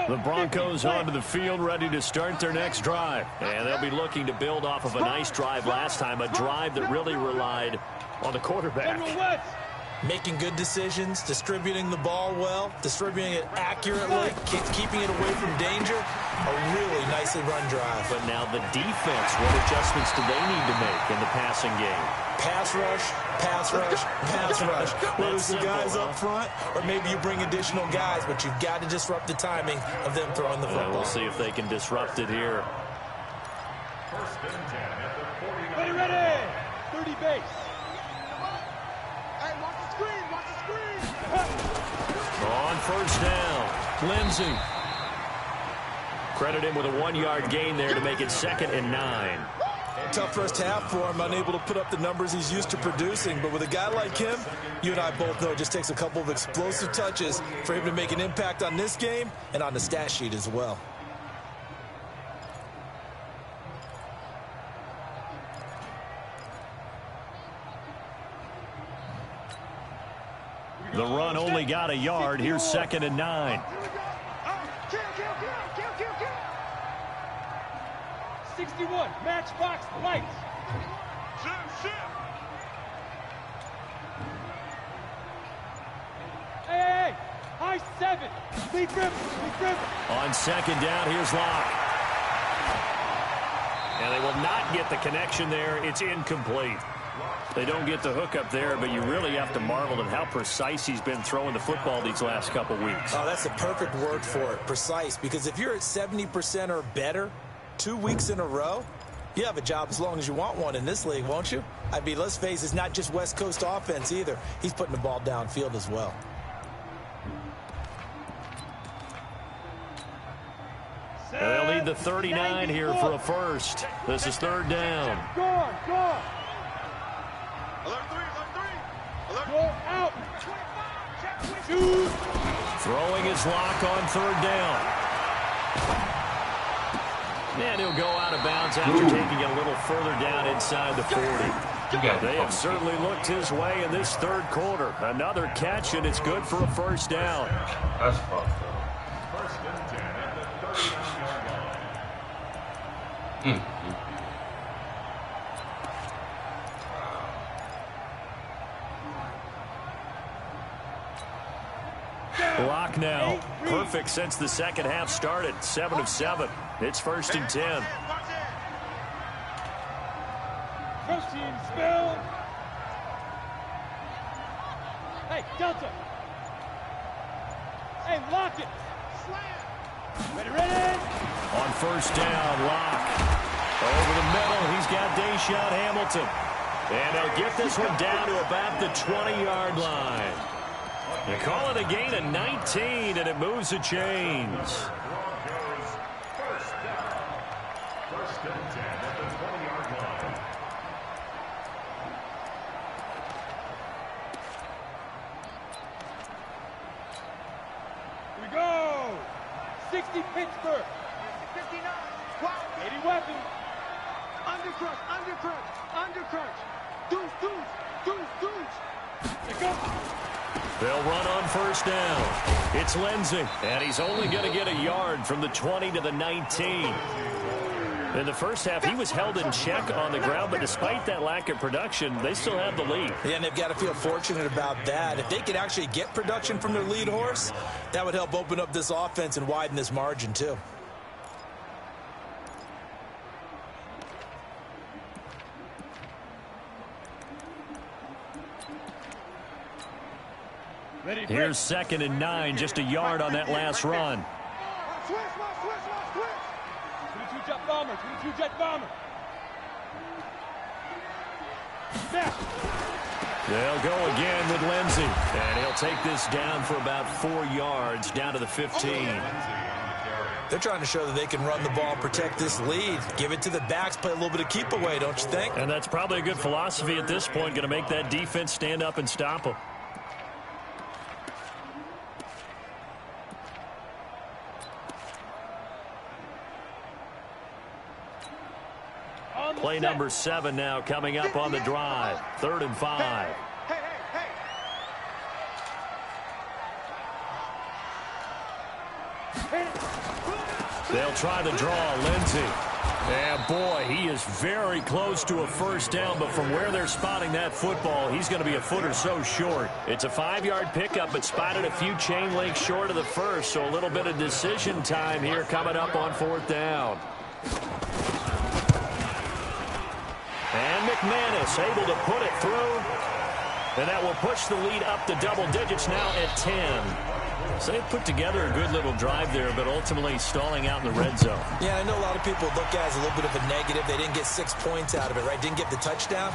The Broncos onto the field, ready to start their next drive. And they'll be looking to build off of a nice drive last time, a drive that really relied on the quarterback. Making good decisions, distributing the ball well, distributing it accurately, keeping it away from danger. A really nicely run drive. But now the defense, what adjustments do they need to make in the passing game? Pass rush, pass rush, pass rush. Whether it's the guys up front or maybe you bring additional guys, but you've got to disrupt the timing of them throwing the football. We'll see if they can disrupt it here. 1st and 10 at the 49. Ready. 30 base. Hey, watch the screen. Watch the screen. On 1st down, Lindsey. Credit him with a 1-yard gain there to make it 2nd and 9. Tough first half for him, unable to put up the numbers he's used to producing. But with a guy like him, you and I both know it just takes a couple of explosive touches for him to make an impact on this game and on the stat sheet as well. The run only got a yard. Here's 2nd and 9. 61, matchbox lights. Hey, high 7. Big grip. On 2nd down, here's Locke. And they will not get the connection there. It's incomplete. They don't get the hook up there, but you really have to marvel at how precise he's been throwing the football these last couple weeks. Oh, that's the perfect word for it, precise. Because if you're at 70% or better 2 weeks in a row, you have a job as long as you want one in this league, won't you? I mean, let's face it, it's not just West Coast offense either. He's putting the ball downfield as well. And they'll need the 39 here for a first. This is 3rd down. Gone. Alert 3. Go out. Throwing his Lock on 3rd down. And he'll go out of bounds after taking it a little further down inside the 40. They have certainly looked his way in this 3rd quarter. Another catch, and it's good for a 1st down. That's fucked up. 1st and 10 at the 39-yard line. Clock now perfect since the second half started. 7 of 7. It's 1st and 10. First team spell. Hey, Delta. Hey, lock it. Slam. Ready. On 1st down, Locke. Over the middle, he's got Deshaun Hamilton. And they'll get this one down to about the 20-yard line. They call it a gain of 19, and it moves the chains. First down. 1st and 10 at the 20-yard line. Here we go. 60 Pittsburgh. 59. Wow. 80 weapons. Undercrunch. Deuce. Here go. They'll run on 1st down. It's Lindsey, and he's only going to get a yard from the 20 to the 19. In the first half, he was held in check on the ground, but despite that lack of production, they still have the lead. Yeah, and they've got to feel fortunate about that. If they could actually get production from their lead horse, that would help open up this offense and widen this margin, too. Here's 2nd and 9, just a yard on that last run. Switch. 22 jet bomber. Snap. They'll go again with Lindsey, and he'll take this down for about 4 yards, down to the 15. They're trying to show that they can run the ball and protect this lead. Give it to the backs, play a little bit of keep away, don't you think? And that's probably a good philosophy at this point, going to make that defense stand up and stop them. Play number 7 now coming up on the drive. 3rd and 5. They'll try the draw, Lindsey. And boy, he is very close to a 1st down, but from where they're spotting that football, he's going to be a foot or so short. It's a 5-yard pickup, but spotted a few chain links short of the 1st, so a little bit of decision time here coming up on 4th down. And McManus able to put it through. And that will push the lead up to double digits now at 10. So they put together a good little drive there, but ultimately stalling out in the red zone. Yeah, I know a lot of people look at it as a little bit of a negative. They didn't get 6 points out of it, right? Didn't get the touchdown.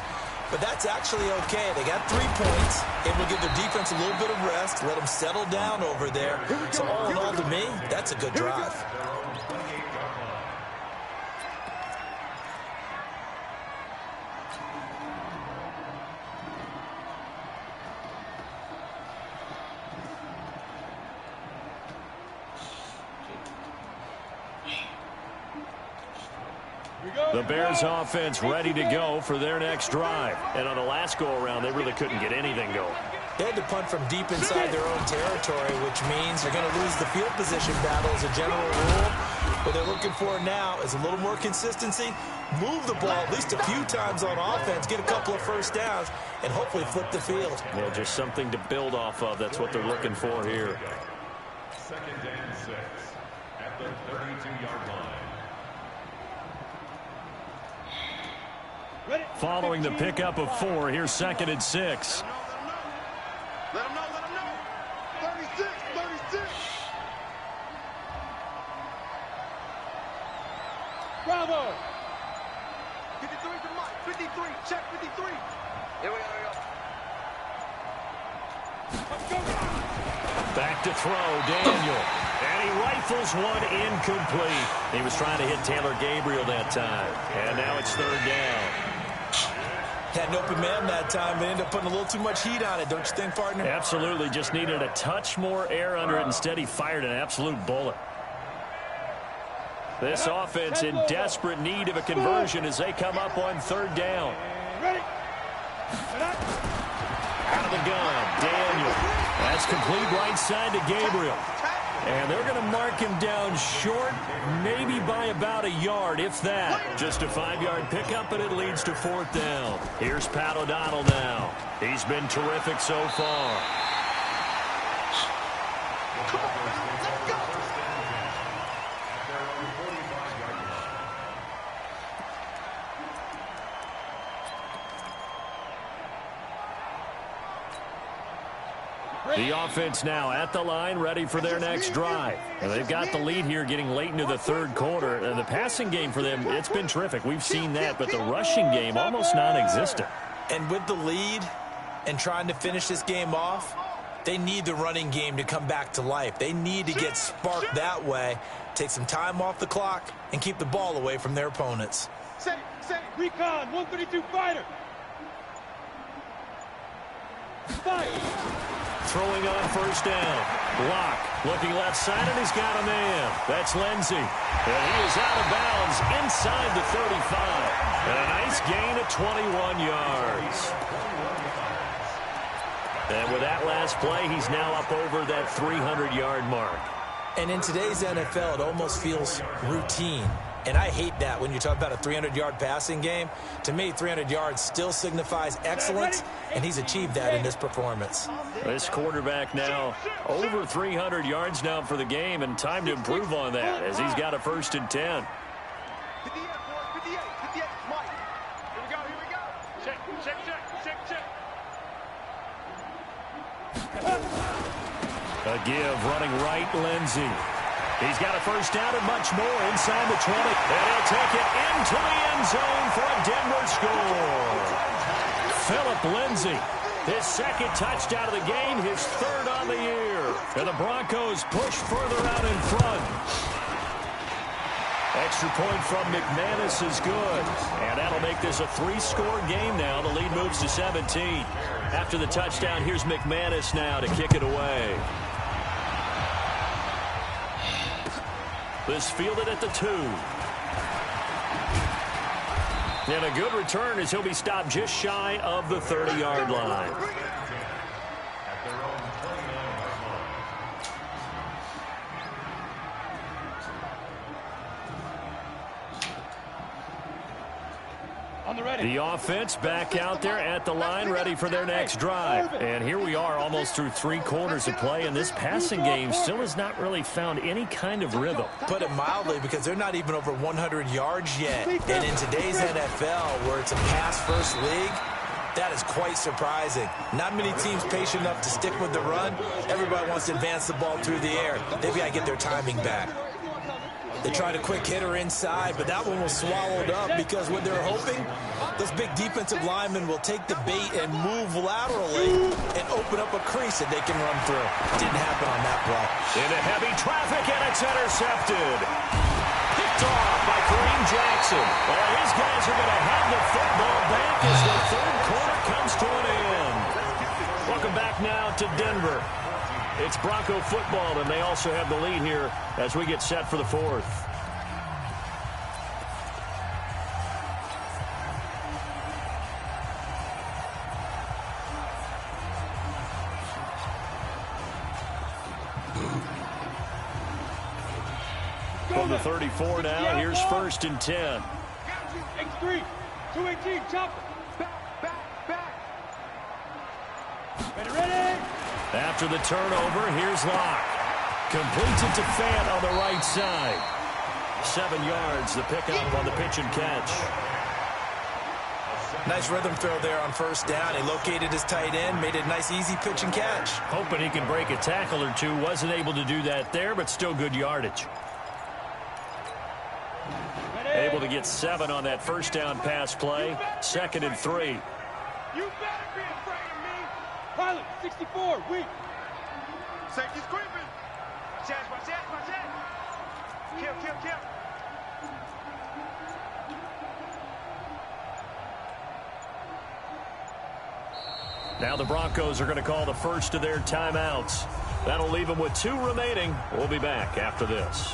But that's actually okay. They got 3 points. Able to give their defense a little bit of rest, let them settle down over there. So all in all, to me, that's a good drive. The Bears offense ready to go for their next drive. And on the last go-around, they really couldn't get anything going. They had to punt from deep inside their own territory, which means they're going to lose the field position battle as a general rule. What they're looking for now is a little more consistency, move the ball at least a few times on offense, get a couple of 1st downs, and hopefully flip the field. Yeah, just something to build off of. That's what they're looking for here. 2nd and 6 at the 32-yard line. Following the pickup of 4, here's 2nd and 6. Let him know. 36. Bravo. 53 to Mike. 53. Check 53. Here we go. Back to throw, Daniel. And he rifles one incomplete. He was trying to hit Taylor Gabriel that time. And now it's 3rd down. Had an open man that time, but ended up putting a little too much heat on it, don't you think, partner? Absolutely. Just needed a touch more air under it. Instead, he fired an absolute bullet. This offense in desperate need of a conversion as they come up on 3rd down. Out of the gun, Daniel. That's complete right side to Gabriel. And they're going to mark him down short, maybe by about a yard, if that. Just a 5-yard pickup, and it leads to 4th down. Here's Pat O'Donnell now. He's been terrific so far. Come on, let's go. At their own 45-yard line. The offense now at the line, ready for their next drive. And they've got the lead here getting late into the third quarter. And the passing game for them, it's been terrific. We've seen that, but the rushing game almost non-existent. And with the lead and trying to finish this game off, they need the running game to come back to life. They need to get sparked that way, take some time off the clock, and keep the ball away from their opponents. Say, recon, 132 fighter. Fight. Throwing on first down. Block. Looking left side, and he's got a man. That's Lindsey. And he is out of bounds inside the 35. And a nice gain of 21 yards. And with that last play, he's now up over that 300-yard mark. And in today's NFL, it almost feels routine. And I hate that when you talk about a 300-yard passing game. To me, 300 yards still signifies excellence, and he's achieved that in this performance. This quarterback now over 300 yards now for the game, and time to improve on that as he's got a 1st and 10. 58, Mike. Here we go. Check. A give, running right, Lindsey. He's got a 1st down and much more inside the 20. And he'll take it into the end zone for a Denver score. Phillip Lindsey, his 2nd touchdown of the game, his 3rd on the year. And the Broncos push further out in front. Extra point from McManus is good. And that'll make this a 3-score game now. The lead moves to 17. After the touchdown, here's McManus now to kick it away. This fielded at the 2. And a good return as he'll be stopped just shy of the 30-yard line. At their own 29-yard line. On the ready. The offense back out there at the line, ready for their next drive. And here we are almost through 3 quarters of play, and this passing game still has not really found any kind of rhythm. Put it mildly, because they're not even over 100 yards yet. And in today's NFL, where it's a pass-first league, that is quite surprising. Not many teams patient enough to stick with the run. Everybody wants to advance the ball through the air. They've got to get their timing back. They tried a quick hitter inside, but that one was swallowed up because what they're hoping, those big defensive linemen will take the bait and move laterally and open up a crease that they can run through. Didn't happen on that play. Into heavy traffic, and it's intercepted. Picked off by Kareem Jackson. Well, his guys are going to have the football back as the 3rd quarter comes to an end. Welcome back now to Denver. It's Bronco football, and they also have the lead here as we get set for the 4th. From the 34 now, here's 1st and 10. X3, 218, chopper. Back. Ready. After the turnover, here's Locke. Completes it to Fant on the right side. 7 yards, the pickup on the pitch and catch. Nice rhythm throw there on 1st down. He located his tight end, made it a nice, easy pitch and catch. Hoping he can break a tackle or two. Wasn't able to do that there, but still good yardage. Able to get 7 on that 1st down pass play. 2nd and 3. You better be afraid of me. Pilot, 64, weak. Safety's creeping. Watch out. Kill. Now the Broncos are going to call the first of their timeouts. That'll leave them with 2 remaining. We'll be back after this.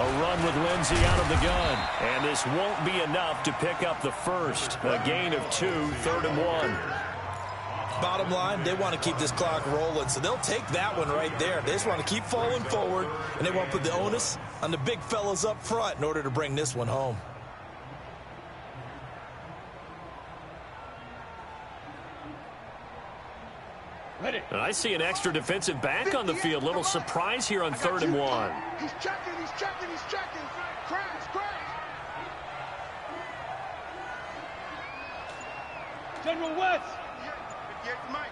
A run with Lindsey out of the gun. And this won't be enough to pick up the first. A gain of 2, 3rd and 1. Bottom line, they want to keep this clock rolling, so they'll take that one right there. They just want to keep falling forward, and they want to put the onus on the big fellas up front in order to bring this one home. And I see an extra defensive back on the field. Little surprise here on 3rd and 1. He's checking, he's checking, he's checking. Crash, crash. General West. 58 Mike.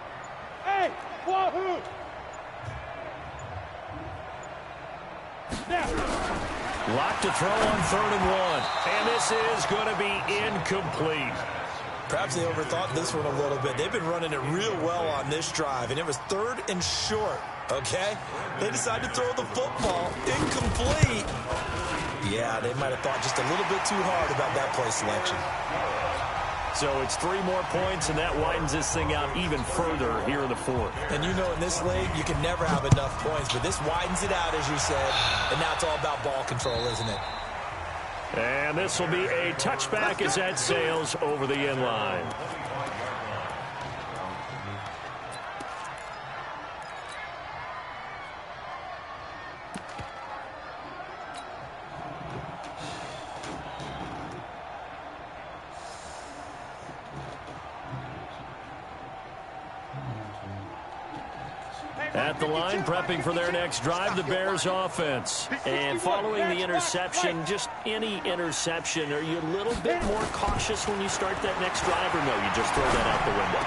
Hey, Wahoo. Lock to throw on 3rd and 1. And this is going to be incomplete. Perhaps they overthought this one a little bit. They've been running it real well on this drive, and it was 3rd and short, okay? They decided to throw the football incomplete. Yeah, they might have thought just a little bit too hard about that play selection. So it's 3 more points, and that widens this thing out even further here in the 4th. And you know in this league, you can never have enough points, but this widens it out, as you said, and now it's all about ball control, isn't it? And this will be a touchback as that sails over the end line. At the line, prepping for their next drive, the Bears offense. And following the interception, just any interception, are you a little bit more cautious when you start that next drive, or no, you just throw that out the window?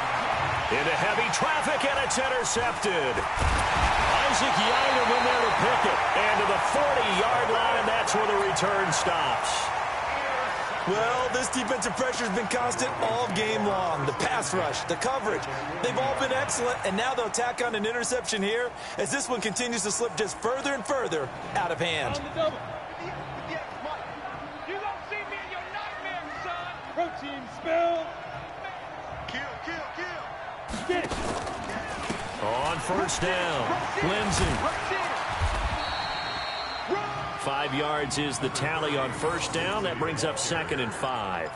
Into heavy traffic, and it's intercepted. Isaac Yianum in there to pick it. And to the 40-yard line, that's where the return stops. Well, this defensive pressure has been constant all game long. The pass rush, the coverage, they've all been excellent, and now they'll tack on an interception here as this one continues to slip just further and further out of hand. On the double. You don't see me in your nightmares, son. Protein spill. Kill, kill, kill. Get it. On 1st down, Lindsey. 5 yards is the tally on 1st down. That brings up 2nd and 5.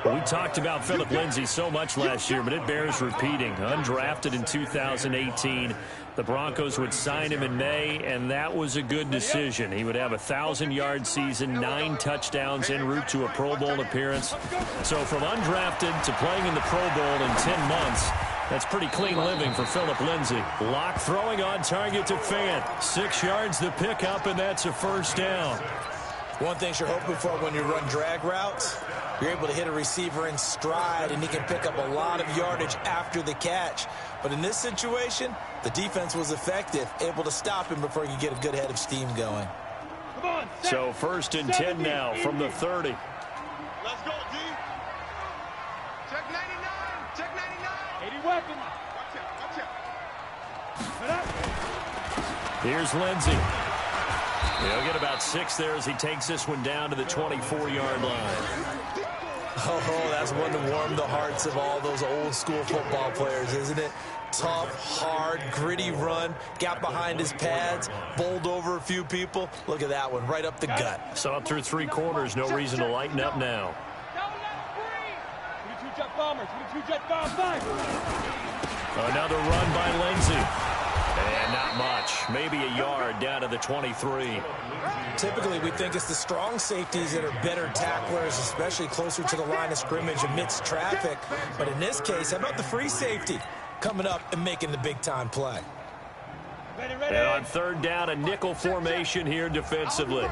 We talked about Phillip Lindsay so much last year, but it bears repeating. Undrafted in 2018. The Broncos would sign him in May, and that was a good decision. He would have a 1,000-yard season, 9 touchdowns en route to a Pro Bowl appearance. So from undrafted to playing in the Pro Bowl in 10 months, that's pretty clean living for Phillip Lindsay. Lock throwing on target to Fant. 6 yards the pickup, and that's a 1st down. One thing you're hoping for when you run drag routes, you're able to hit a receiver in stride, and he can pick up a lot of yardage after the catch. But in this situation, the defense was effective, able to stop him before he could get a good head of steam going. So 1st and 10 now from the 30. Let's go, D. Check 99. Check 99. 80 weapons. Watch out. Watch out. Here's Lindsey. He'll get about 6 there as he takes this one down to the 24-yard line. Oh, that's one to warm the hearts of all those old-school football players, isn't it? Tough, hard, gritty run, got behind his pads, bowled over a few people. Look at that one, right up the gut. Saw it through 3 quarters, no reason to lighten up now. 22 jet bombers, 22 jet bombers. Another run by Lindsey. And not much. Maybe a yard down to the 23. Typically, we think it's the strong safeties that are better tacklers, especially closer to the line of scrimmage amidst traffic. But in this case, how about the free safety coming up and making the big-time play? And on 3rd down, a nickel formation here defensively. You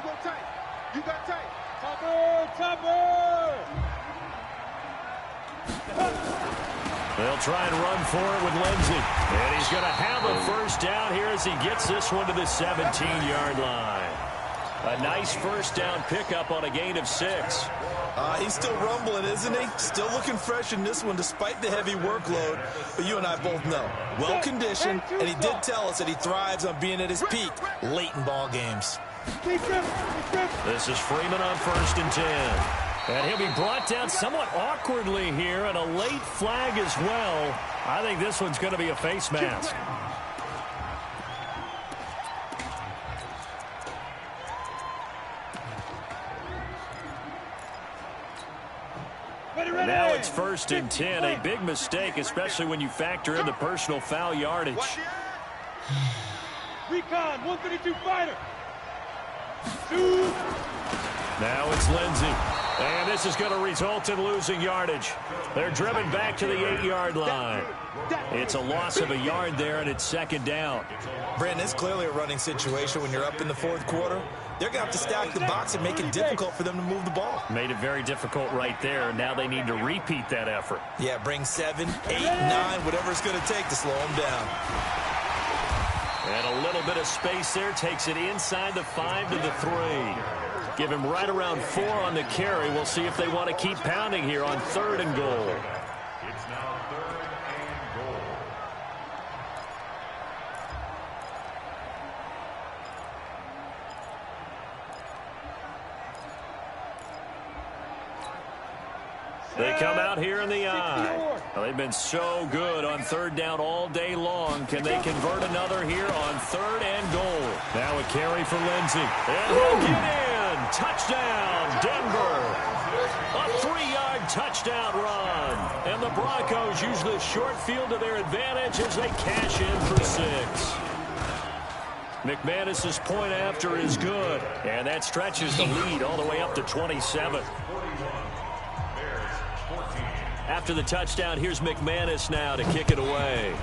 got tape. Topper. They'll try and run for it with Lindsey. And he's going to have a 1st down here as he gets this one to the 17-yard line. A nice 1st down pickup on a gain of 6. He's still rumbling, isn't he? Still looking fresh in this one despite the heavy workload. But you and I both know, well-conditioned, and he did tell us that he thrives on being at his peak late in ball games. This is Freeman on 1st and 10. And he'll be brought down somewhat awkwardly here, and a late flag as well. I think this one's going to be a face mask. And now it's 1st and 10. A big mistake, especially when you factor in the personal foul yardage. Recon, 132 fighter. Now it's Lindsey. And this is going to result in losing yardage. They're driven back to the 8-yard line. It's a loss of a yard there, and it's 2nd down. Brandon, it's clearly a running situation when you're up in the 4th quarter. They're going to have to stack the box and make it difficult for them to move the ball. Made it very difficult right there. Now they need to repeat that effort. Yeah, bring 7, 8, 9, whatever it's going to take to slow them down. And a little bit of space there. Takes it inside the 5 to the 3. Give him right around 4 on the carry. We'll see if they want to keep pounding here on 3rd and goal. It's now 3rd and goal. They come out here in the eye. Well, they've been so good on 3rd down all day long. Can they convert another here on 3rd and goal? Now a carry for Lindsey. And he'll get in. Touchdown, Denver. A 3-yard touchdown run. And the Broncos use the short field to their advantage as they cash in for 6. McManus's point after is good. And that stretches the lead all the way up to 27. After the touchdown, here's McManus now to kick it away.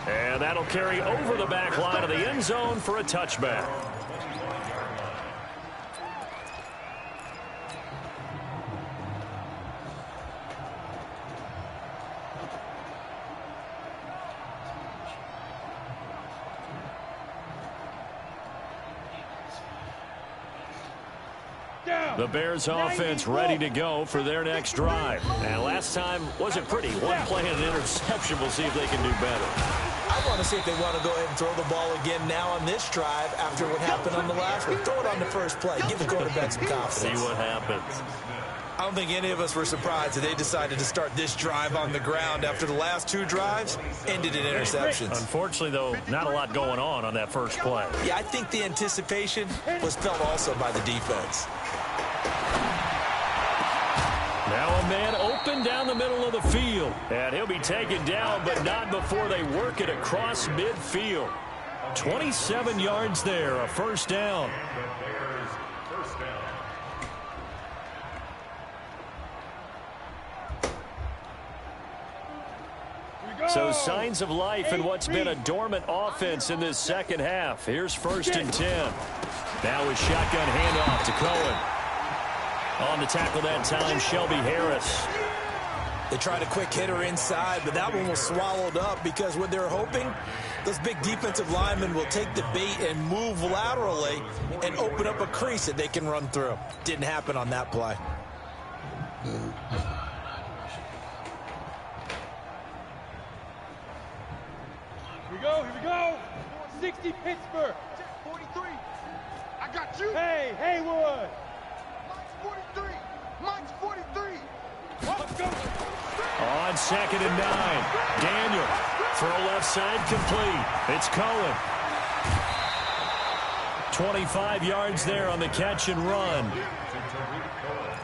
And that'll carry over the back line of the end zone for a touchback. The Bears offense ready to go for their next drive. And last time wasn't pretty. One play and an interception. We'll see if they can do better. I want to see if they want to go ahead and throw the ball again now on this drive after what happened on the last one. Throw it on the first play. Give the quarterback some confidence. See what happens. I don't think any of us were surprised that they decided to start this drive on the ground after the last 2 drives ended in interceptions. Unfortunately, though, not a lot going on that first play. Yeah, I think the anticipation was felt also by the defense. Now a man open down the middle of the field. And he'll be taken down, but not before they work it across midfield. 27 yards there, a 1st down. So signs of life in what's been a dormant offense in this 2nd half. Here's 1st and 10. Now a shotgun handoff to Cohen. On the tackle that time, Shelby Harris. They tried a quick hitter inside, but that one was swallowed up because what they're hoping, those big defensive linemen will take the bait and move laterally and open up a crease that they can run through. Didn't happen on that play. Here we go. 60 Pittsburgh. 43. I got you. Hey, Haywood. Mike's 43. Mike's 43. Let's go. On 2nd and 9. Daniel. Throw left side complete. It's Cohen. 25 yards there on the catch and run.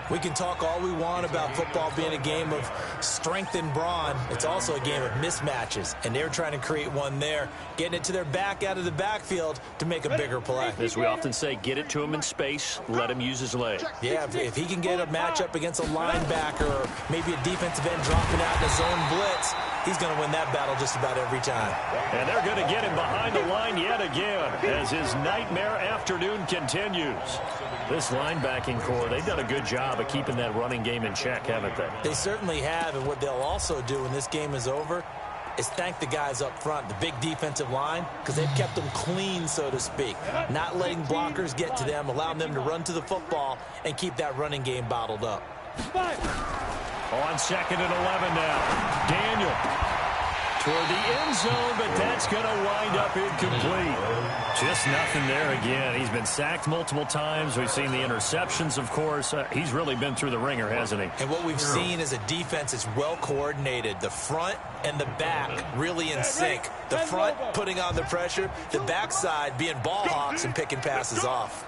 We can talk all we want about football being a game of strength and brawn. It's also a game of mismatches, and they're trying to create one there, getting it to their back out of the backfield to make a bigger play. As we often say, get it to him in space, let him use his leg. Yeah, if he can get a matchup against a linebacker or maybe a defensive end dropping out in a zone blitz, he's going to win that battle just about every time. And they're going to get him behind the line yet again as his nightmare afternoon continues. This linebacking core, they've done a good job of keeping that running game in check, haven't they? They certainly have, and what they'll also do when this game is over is thank the guys up front, the big defensive line, because they've kept them clean, so to speak. Not letting blockers get to them, allowing them to run to the football and keep that running game bottled up. On 2nd and 11 now. Daniel toward the end zone, but that's going to wind up incomplete. Just nothing there again. He's been sacked multiple times. We've seen the interceptions, of course. He's really been through the ringer, hasn't he? And what we've seen is a defense that's well coordinated. The front and the back really in sync. The front putting on the pressure, the backside being ball hawks and picking passes off.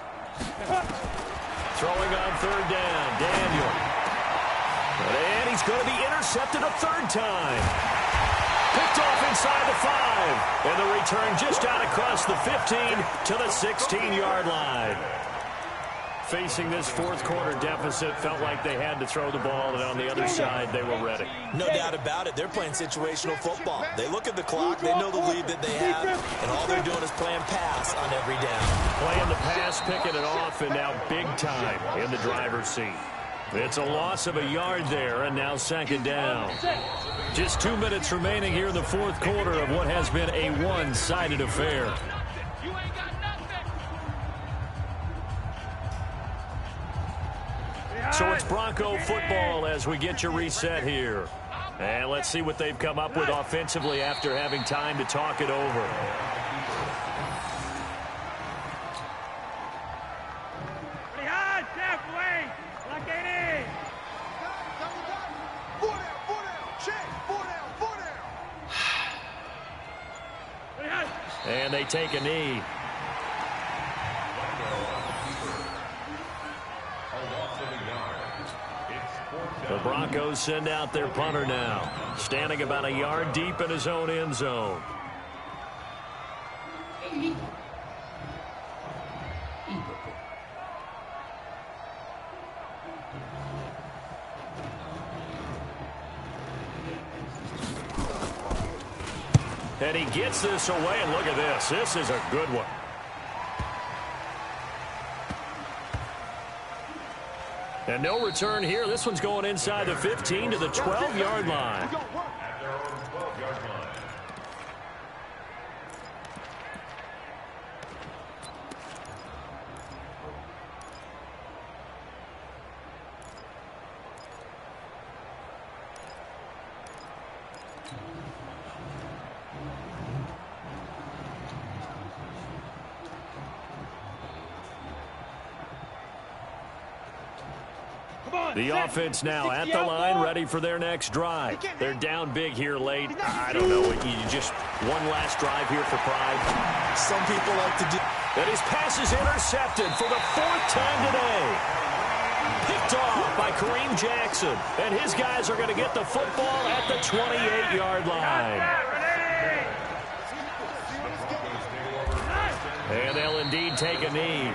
Throwing on third down, Daniel. And he's going to be intercepted a third time. Picked off inside the 5. And the return just out across the 15 to the 16-yard line. Facing this fourth quarter deficit, felt like they had to throw the ball, and on the other side, they were ready. No doubt about it. They're playing situational football. They look at the clock, they know the lead that they have, and all they're doing is playing pass on every down. Playing the pass, picking it off, and now big time in the driver's seat. It's a loss of a yard there, and now second down. Just 2 minutes remaining here in the fourth quarter of what has been a one-sided affair. So it's Bronco football as we get you reset here. And let's see what they've come up with offensively after having time to talk it over. And they take a knee. The Broncos send out their punter now, standing about a yard deep in his own end zone. And he gets this away, and look at this. This is a good one. And no return here. This one's going inside the 15 to the 12-yard line. At their own 12-yard line. The offense now at the line, ready for their next drive. They're down big here late. I don't know. You just one last drive here for pride. Some people like to do. And his pass is intercepted for the fourth time today. Picked off by Kareem Jackson. And his guys are going to get the football at the 28-yard line. And they'll indeed take a knee.